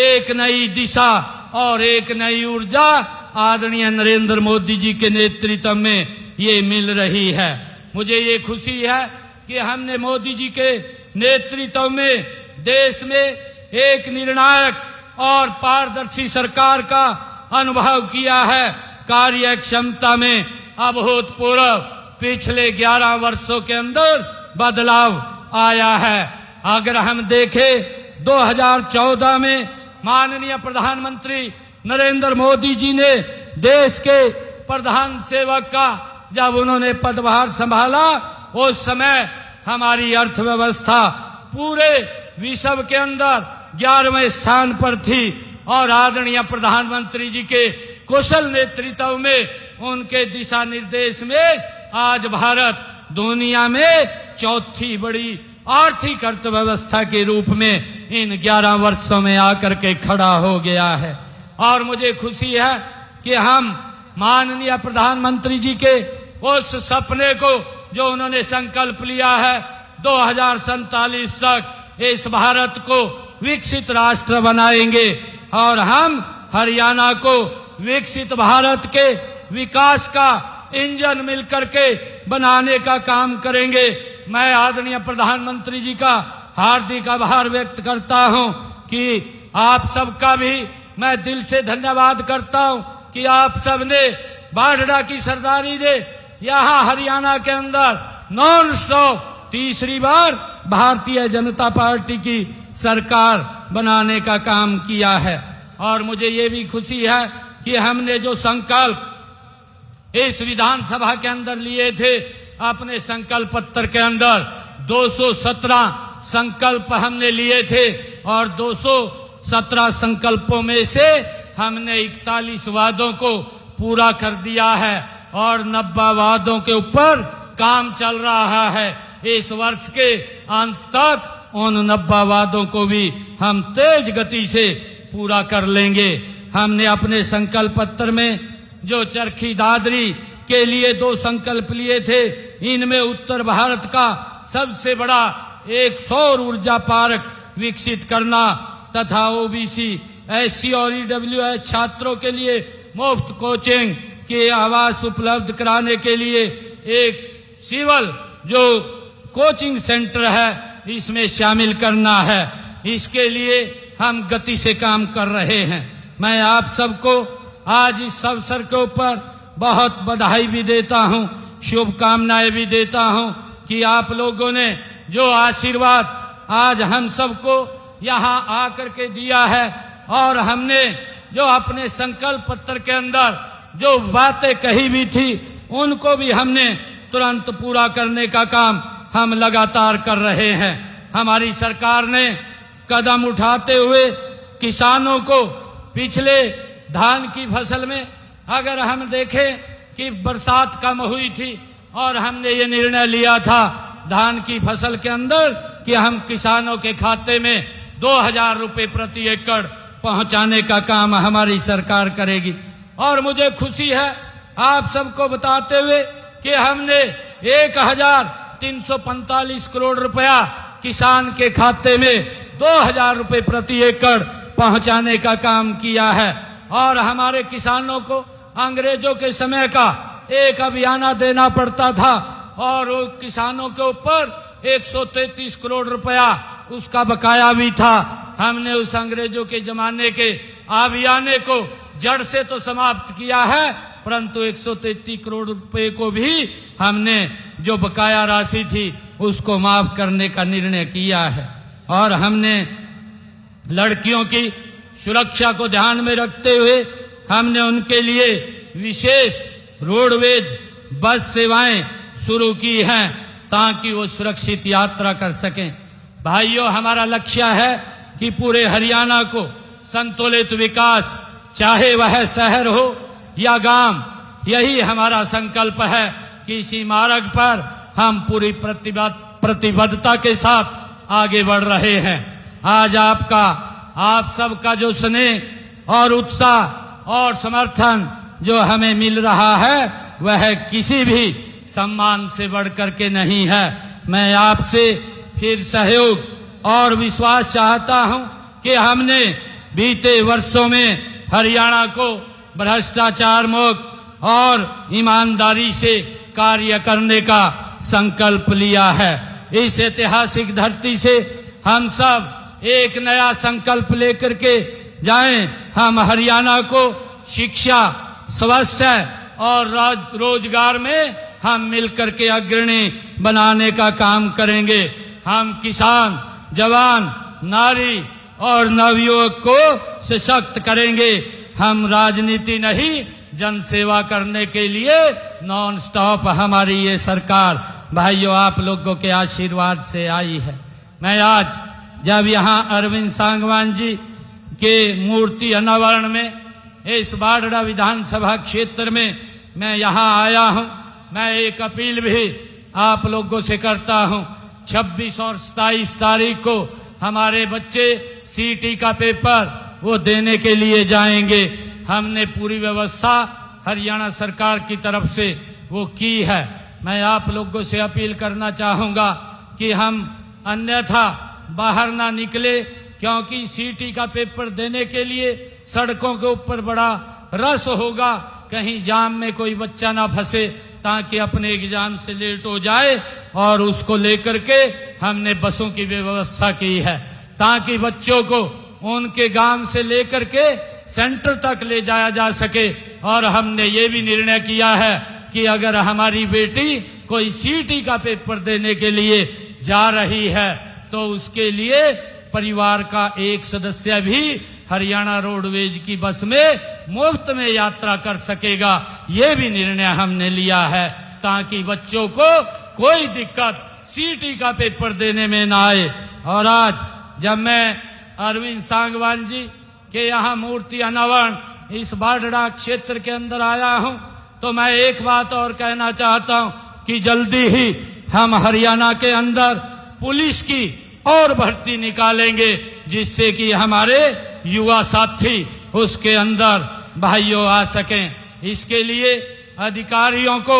एक नई दिशा और एक नई ऊर्जा आदरणीय नरेंद्र मोदी जी के नेतृत्व में ये मिल रही है। मुझे ये खुशी है कि हमने मोदी जी के नेतृत्व में देश में एक निर्णायक और पारदर्शी सरकार का अनुभव किया है। कार्य क्षमता में अभूतपूर्व पिछले 11 वर्षों के अंदर बदलाव आया है। अगर हम देखें 2014 में माननीय प्रधानमंत्री नरेंद्र मोदी जी ने देश के प्रधान सेवक का जब उन्होंने पदभार संभाला, उस समय हमारी अर्थव्यवस्था पूरे विश्व के अंदर 11वें स्थान पर थी और आदरणीय प्रधानमंत्री जी के कुशल नेतृत्व में, उनके दिशा निर्देश में आज भारत दुनिया में चौथी बड़ी आर्थिक अर्थव्यवस्था के रूप में इन 11 वर्षों में आकर के खड़ा हो गया है। और मुझे खुशी है कि हम माननीय प्रधानमंत्री जी के उस सपने को जो उन्होंने संकल्प लिया है 2047 तक इस भारत को विकसित राष्ट्र बनाएंगे और हम हरियाणा को विकसित भारत के विकास का इंजन मिलकर के बनाने का काम करेंगे। मैं आदरणीय प्रधानमंत्री जी का हार्दिक आभार व्यक्त करता हूं कि आप सबका भी मैं दिल से धन्यवाद करता हूं कि आप सबने बाढ़ड़ा की सरदारी दे यहाँ हरियाणा के अंदर नॉन स्टॉप तीसरी बार भारतीय जनता पार्टी की सरकार बनाने का काम किया है। और मुझे ये भी खुशी है कि हमने जो संकल्प इस विधानसभा के अंदर लिए थे, अपने संकल्प पत्र के अंदर 217 संकल्प हमने लिए थे और 217 संकल्पों में से हमने 41 वादों को पूरा कर दिया है और 90 वादों के ऊपर काम चल रहा है। इस वर्ष के अंत तक उन 90 वादों को भी हम तेज गति से पूरा कर लेंगे। हमने अपने संकल्प पत्र में जो चरखी दादरी के लिए 2 संकल्प लिए थे, इनमें उत्तर भारत का सबसे बड़ा एक सौर ऊर्जा पार्क विकसित करना तथा OBC, SC और EWS छात्रों के लिए मुफ्त कोचिंग के आवास उपलब्ध कराने के लिए एक सिविल जो कोचिंग सेंटर है इसमें शामिल करना है। इसके लिए हम गति से काम कर रहे हैं। मैं आप सबको आज इस अवसर के ऊपर बहुत बधाई भी देता हूं, शुभकामनाएं भी देता हूं कि आप लोगों ने जो आशीर्वाद आज हम सबको यहां आकर के दिया है और हमने जो अपने संकल्प पत्र के अंदर जो बातें कही भी थी उनको भी हमने तुरंत पूरा करने का काम हम लगातार कर रहे हैं। हमारी सरकार ने कदम उठाते हुए किसानों को पिछले धान की फसल में अगर हम देखें कि बरसात कम हुई थी और हमने ये निर्णय लिया था धान की फसल के अंदर कि हम किसानों के खाते में 2000 रुपए प्रति एकड़ पहुंचाने का काम हमारी सरकार करेगी। और मुझे खुशी है आप सबको बताते हुए कि हमने 1345 करोड़ रुपया किसान के खाते में 2000 रुपए प्रति एकड़ पहुंचाने का काम किया है। और हमारे किसानों को अंग्रेजों के समय का एक अभियाना देना पड़ता था और किसानों के ऊपर 133 करोड़ रुपया उसका बकाया भी था। हमने उस अंग्रेजों के जमाने के अभियाने को जड़ से तो समाप्त किया है, परंतु 133 करोड़ रुपए को भी हमने जो बकाया राशि थी उसको माफ करने का निर्णय किया है। और हमने लड़कियों की सुरक्षा को ध्यान में रखते हुए हमने उनके लिए विशेष रोडवेज बस सेवाएं शुरू की हैं ताकि वो सुरक्षित यात्रा कर सकें। भाइयों, हमारा लक्ष्य है कि पूरे हरियाणा को संतुलित विकास, चाहे वह शहर हो या गांव, यही हमारा संकल्प है कि इसी मार्ग पर हम पूरी प्रतिबद्धता के साथ आगे बढ़ रहे हैं। आज आप सबका जो स्नेह और उत्साह और समर्थन जो हमें मिल रहा है वह किसी भी सम्मान से बढ़कर के नहीं है। मैं आपसे फिर सहयोग और विश्वास चाहता हूं कि हमने बीते वर्षों में हरियाणा को भ्रष्टाचार मुक्त और ईमानदारी से कार्य करने का संकल्प लिया है। इस ऐतिहासिक धरती से हम सब एक नया संकल्प लेकर के जाएं। हम हरियाणा को शिक्षा, स्वास्थ्य और रोजगार में हम मिलकर के अग्रणी बनाने का काम करेंगे। हम किसान, जवान, नारी और नवयुवक को सशक्त करेंगे। हम राजनीति नहीं, जनसेवा करने के लिए नॉन स्टॉप हमारी ये सरकार भाइयों आप लोगों के आशीर्वाद से आई है। मैं आज जब यहाँ अरविंद सांगवान जी के मूर्ति अनावरण में इस बाढ़ड़ा विधानसभा क्षेत्र में मैं यहाँ आया हूँ, मैं एक अपील भी आप लोगों से करता हूँ। 26 और 27 तारीख को हमारे बच्चे सीटी का पेपर वो देने के लिए जाएंगे। हमने पूरी व्यवस्था हरियाणा सरकार की तरफ से वो की है। मैं आप लोगों से अपील करना चाहूंगा कि हम अन्यथा बाहर ना निकले, क्योंकि सीटी का पेपर देने के लिए सड़कों के ऊपर बड़ा रश होगा। कहीं जाम में कोई बच्चा ना फंसे ताकि अपने एग्जाम से लेट हो जाए, और उसको लेकर के हमने बसों की व्यवस्था की है ताकि बच्चों को उनके गांव से लेकर के सेंटर तक ले जाया जा सके। और हमने ये भी निर्णय किया है कि अगर हमारी बेटी कोई सीटी का पेपर देने के लिए जा रही है तो उसके लिए परिवार का एक सदस्य भी हरियाणा रोडवेज की बस में मुफ्त में यात्रा कर सकेगा। ये भी निर्णय हमने लिया है ताकि बच्चों को कोई दिक्कत सीटी का पेपर देने में ना आए। और आज जब मैं अरविंद सांगवान जी के यहाँ मूर्ति अनावरण इस बाढ़ड़ा क्षेत्र के अंदर आया हूँ, तो मैं एक बात और कहना चाहता हूँ कि जल्दी ही हम हरियाणा के अंदर पुलिस की और भर्ती निकालेंगे, जिससे कि हमारे युवा साथी उसके अंदर भाइयों आ सकें। इसके लिए अधिकारियों को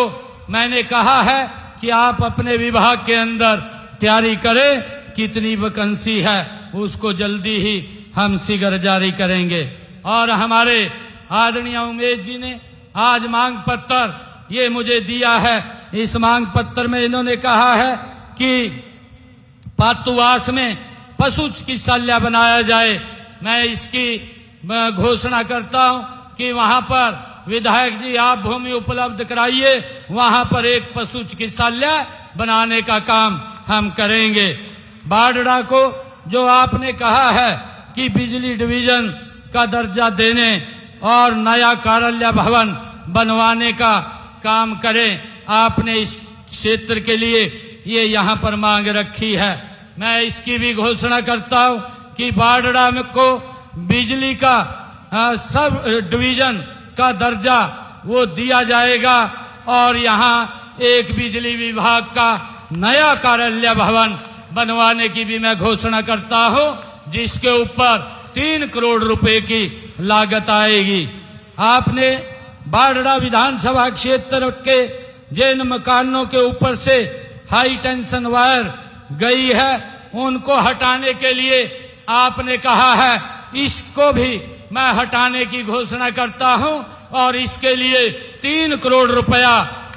मैंने कहा है कि आप अपने विभाग के अंदर तैयारी करें, कितनी वैकेंसी है उसको जल्दी ही हम शीघ्र जारी करेंगे। और हमारे आदरणीय उमेश जी ने आज मांग पत्र ये मुझे दिया है। इस मांग पत्र में इन्होंने कहा है कि पातुवास में पशु चिकित्सालय बनाया जाए। मैं इसकी घोषणा करता हूं कि वहां पर विधायक जी आप भूमि उपलब्ध कराइए, वहां पर एक पशु चिकित्सालय बनाने का काम हम करेंगे। बाढ़ड़ा को जो आपने कहा है कि बिजली डिवीजन का दर्जा देने और नया कार्यालय भवन बनवाने का काम करें, आपने इस क्षेत्र के लिए ये यहाँ पर मांग रखी है। मैं इसकी भी घोषणा करता हूँ कि बाढ़ड़ा को बिजली का सब डिवीजन का दर्जा वो दिया जाएगा, और यहाँ एक बिजली विभाग का नया कार्यालय भवन बनवाने की भी मैं घोषणा करता हूँ, जिसके ऊपर 3 करोड़ रुपए की लागत आएगी। आपने बाढ़ड़ा विधानसभा क्षेत्र के जिन मकानों के ऊपर से हाई टेंशन वायर गई है उनको हटाने के लिए आपने कहा है, इसको भी मैं हटाने की घोषणा करता हूं, और इसके लिए 3 करोड़ रुपया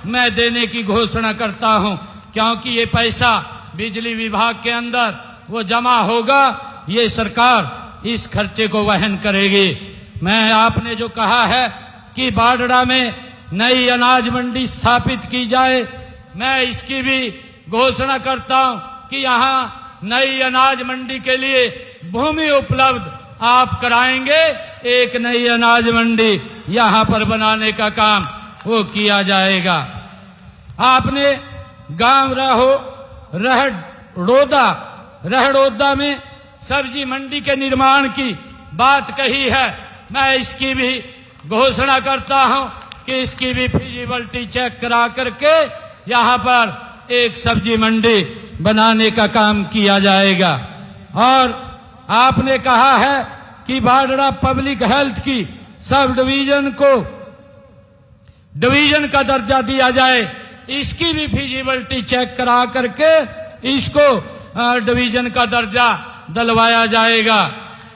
मैं देने की घोषणा करता हूं, क्योंकि ये पैसा बिजली विभाग के अंदर वो जमा होगा, ये सरकार इस खर्चे को वहन करेगी। मैं आपने जो कहा है कि बाडड़ा में नई अनाज मंडी स्थापित की जाए, मैं इसकी भी घोषणा करता हूं कि यहाँ नई अनाज मंडी के लिए भूमि उपलब्ध आप कराएंगे। एक नई अनाज मंडी यहाँ पर बनाने का काम वो किया जाएगा। आपने गांव रहड़ोदा में सब्जी मंडी के निर्माण की बात कही है। मैं इसकी भी घोषणा करता हूं कि इसकी भी फिजिबिलिटी चेक करा करके यहाँ पर एक सब्जी मंडी बनाने का काम किया जाएगा। और आपने कहा है कि बाडड़ा पब्लिक हेल्थ की सब डिवीजन को डिवीजन का दर्जा दिया जाए। इसकी भी फिजिबिलिटी चेक करा करके इसको डिवीजन का दर्जा दिलवाया जाएगा।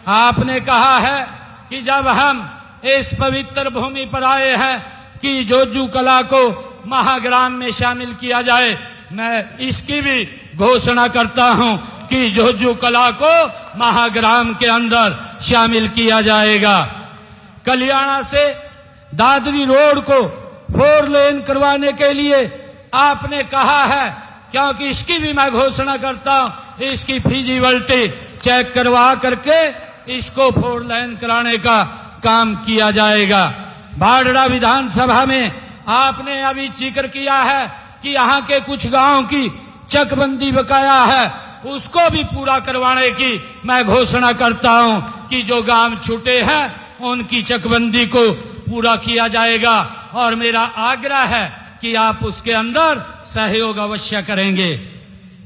आपने कहा है कि जब हम इस पवित्र भूमि पर आए हैं कि जोजू कला को महाग्राम में शामिल किया जाए, मैं इसकी भी घोषणा करता हूं कि जोजू कला को महाग्राम के अंदर शामिल किया जाएगा। कल्याणा से दादरी रोड को 4 लेन करवाने के लिए आपने कहा है, क्योंकि इसकी भी मैं घोषणा करता हूं, इसकी फिजिबिलिटी चेक करवा करके इसको 4 लेन कराने का काम किया जाएगा। बाडड़ा विधानसभा में आपने अभी जिक्र किया है कि यहाँ के कुछ गांव की चकबंदी बकाया है, उसको भी पूरा करवाने की मैं घोषणा करता हूं कि जो गांव छूटे हैं उनकी चकबंदी को पूरा किया जाएगा। और मेरा आग्रह है कि आप उसके अंदर सहयोग अवश्य करेंगे।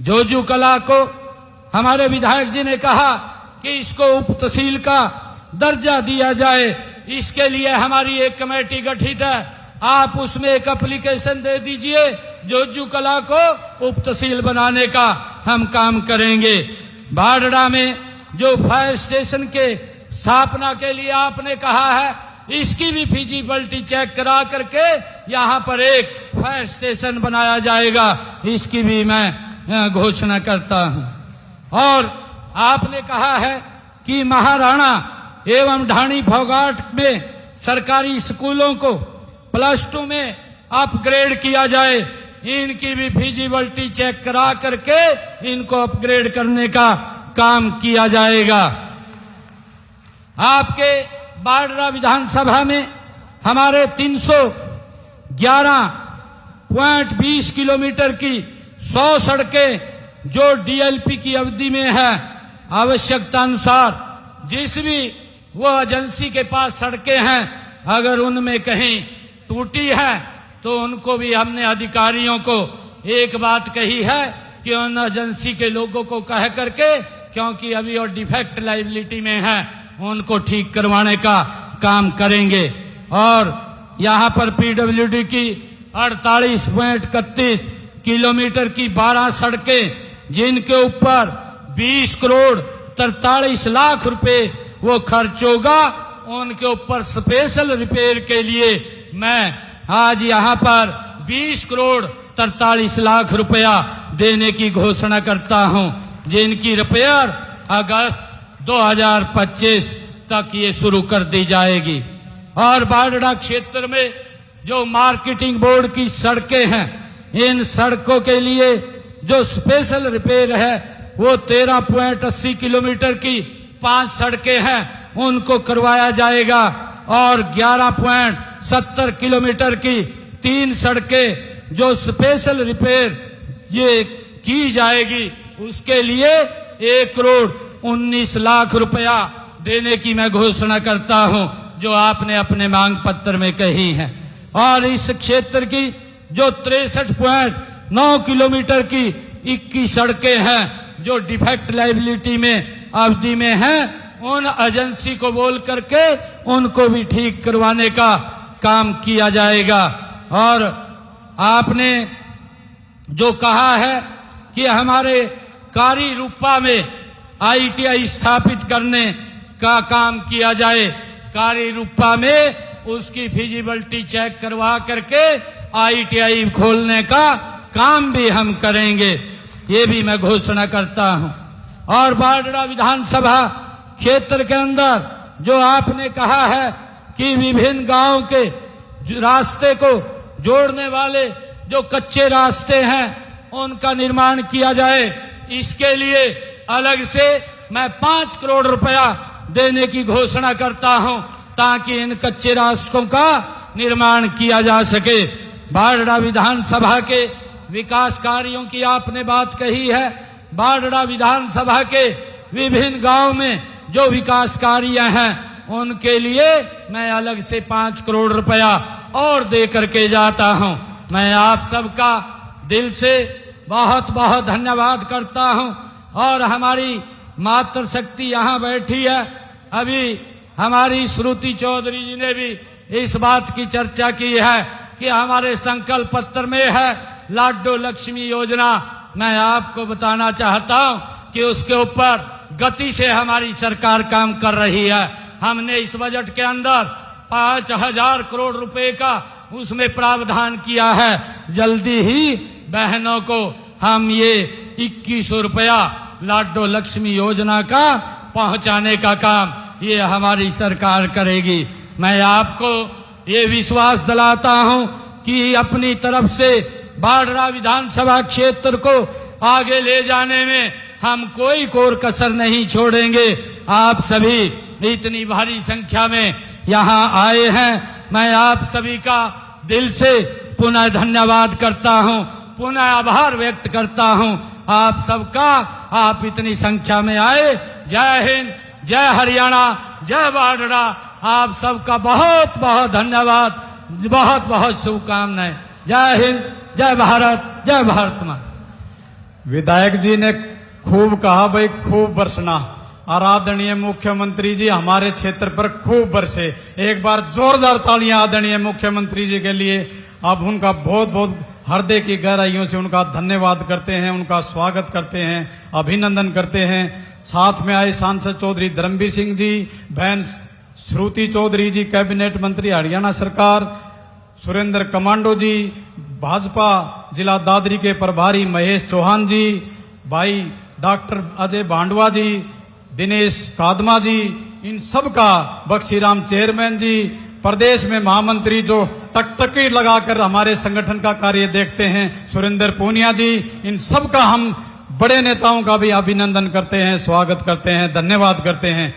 जोजू कला को हमारे विधायक जी ने कहा कि इसको उप तहसील का दर्जा दिया जाए। इसके लिए हमारी एक कमेटी गठित है, आप उसमें एक एप्लीकेशन दे दीजिए। जोजू कला को उप तहसील बनाने का हम काम करेंगे। बाडड़ा में जो फायर स्टेशन के स्थापना के लिए आपने कहा है, इसकी भी फिजिबिलिटी चेक करा करके यहाँ पर एक फायर स्टेशन बनाया जाएगा। इसकी भी मैं घोषणा करता हूँ। और आपने कहा है कि महाराणा एवं ढाणी फोगाट में सरकारी स्कूलों को +2 में अपग्रेड किया जाए। इनकी भी फिजिबिलिटी चेक करा करके इनको अपग्रेड करने का काम किया जाएगा। आपके बाडड़ा विधानसभा में हमारे 311.20 किलोमीटर की 100 सड़कें जो डीएलपी की अवधि में है, आवश्यकता अनुसार जिस भी वो एजेंसी के पास सड़कें हैं, अगर उनमें कहीं टूटी है तो उनको भी हमने अधिकारियों को एक बात कही है कि उन एजेंसी के लोगों को कह करके, क्योंकि अभी और डिफेक्ट लाइबिलिटी में है, उनको ठीक करवाने का काम करेंगे। और यहाँ पर पीडब्ल्यूडी की 48.31 किलोमीटर की 12 सड़कें, जिनके ऊपर 20 करोड़ 43 लाख रुपए वो खर्च होगा, उनके ऊपर स्पेशल रिपेयर के लिए मैं आज यहाँ पर 20 करोड़ 43 लाख रुपया देने की घोषणा करता हूँ, जिनकी रिपेयर अगस्त 2025 तक ये शुरू कर दी जाएगी। और बाडड़ा क्षेत्र में जो मार्केटिंग बोर्ड की सड़कें हैं, इन सड़कों के लिए जो स्पेशल रिपेयर है वो 13.80 किलोमीटर की 5 सड़कें हैं, उनको करवाया जाएगा। और 11.70 किलोमीटर की 3 सड़कें जो स्पेशल रिपेयर ये की जाएगी, उसके लिए 1 करोड़ 19 लाख रुपया देने की मैं घोषणा करता हूं, जो आपने अपने मांग पत्र में कही है। और इस क्षेत्र की जो 63.9 किलोमीटर की 21 सड़कें हैं जो डिफेक्ट लाइबिलिटी में अवधि में हैं, उन एजेंसी को बोल करके उनको भी ठीक करवाने का काम किया जाएगा। और आपने जो कहा है कि हमारे कारी रूपा में ITI स्थापित करने का काम किया जाए, कारी रूपा में उसकी फिजिबिलिटी चेक करवा करके ITI खोलने का काम भी हम करेंगे, ये भी मैं घोषणा करता हूं। और बाडड़ा विधानसभा क्षेत्र के अंदर जो आपने कहा है कि विभिन्न गांव के रास्ते को जोड़ने वाले जो कच्चे रास्ते हैं उनका निर्माण किया जाए, इसके लिए अलग से मैं 5 करोड़ रुपया देने की घोषणा करता हूं ताकि इन कच्चे रास्तों का निर्माण किया जा सके। बाढ़ड़ा विधानसभा के विकास कार्यों की आपने बात कही है। बाढ़ड़ा विधानसभा के विभिन्न गांव में जो विकास कार्य हैं उनके लिए मैं अलग से 5 करोड़ रुपया और दे करके जाता हूं। मैं आप सबका दिल से बहुत बहुत धन्यवाद करता हूं। और हमारी मातृशक्ति यहाँ बैठी है, अभी हमारी श्रुति चौधरी जी ने भी इस बात की चर्चा की है कि हमारे संकल्प पत्र में है लाडो लक्ष्मी योजना। मैं आपको बताना चाहता हूं कि उसके ऊपर गति से हमारी सरकार काम कर रही है। हमने इस बजट के अंदर 5,000 करोड़ रुपए का उसमें प्रावधान किया है। जल्दी ही बहनों को हम ये 2100 रुपया लाडो लक्ष्मी योजना का पहुंचाने का काम ये हमारी सरकार करेगी। मैं आपको ये विश्वास दिलाता हूं कि अपनी तरफ से बाढ़ड़ा विधानसभा क्षेत्र को आगे ले जाने में हम कोई कोर कसर नहीं छोड़ेंगे। आप सभी इतनी भारी संख्या में यहाँ आए हैं, मैं आप सभी का दिल से पुनः धन्यवाद करता हूँ, पुनः आभार व्यक्त करता हूँ आप सबका। आप इतनी संख्या में आए। जय हिंद, जय हरियाणा, जय बाढ़ड़ा। आप सबका बहुत बहुत धन्यवाद, बहुत बहुत शुभकामनाएं। जय हिंद, जय भारत, जय भारत मां। विधायक जी ने खूब कहा भाई खूब बरसना। आदरणीय मुख्यमंत्री जी हमारे क्षेत्र पर खूब बरसे। एक बार जोरदार तालियां आदरणीय मुख्यमंत्री जी के लिए। अब उनका बहुत बहुत हृदय की गहराइयों से उनका धन्यवाद करते हैं, उनका स्वागत करते हैं, अभिनंदन करते हैं। साथ में आए सांसद चौधरी धर्मवीर सिंह जी, बहन श्रुति चौधरी जी, कैबिनेट मंत्री हरियाणा सरकार, सुरेंद्र कमांडो जी, भाजपा जिला दादरी के प्रभारी महेश चौहान जी, भाई डॉक्टर अजय भांडवा जी, दिनेश कादमा जी, इन सब का, बक्सीराम चेयरमैन जी, प्रदेश में महामंत्री जो टकटकी लगाकर हमारे संगठन का कार्य देखते हैं, सुरेंद्र पूनिया जी, इन सब का हम बड़े नेताओं का भी अभिनंदन करते हैं, स्वागत करते हैं, धन्यवाद करते हैं।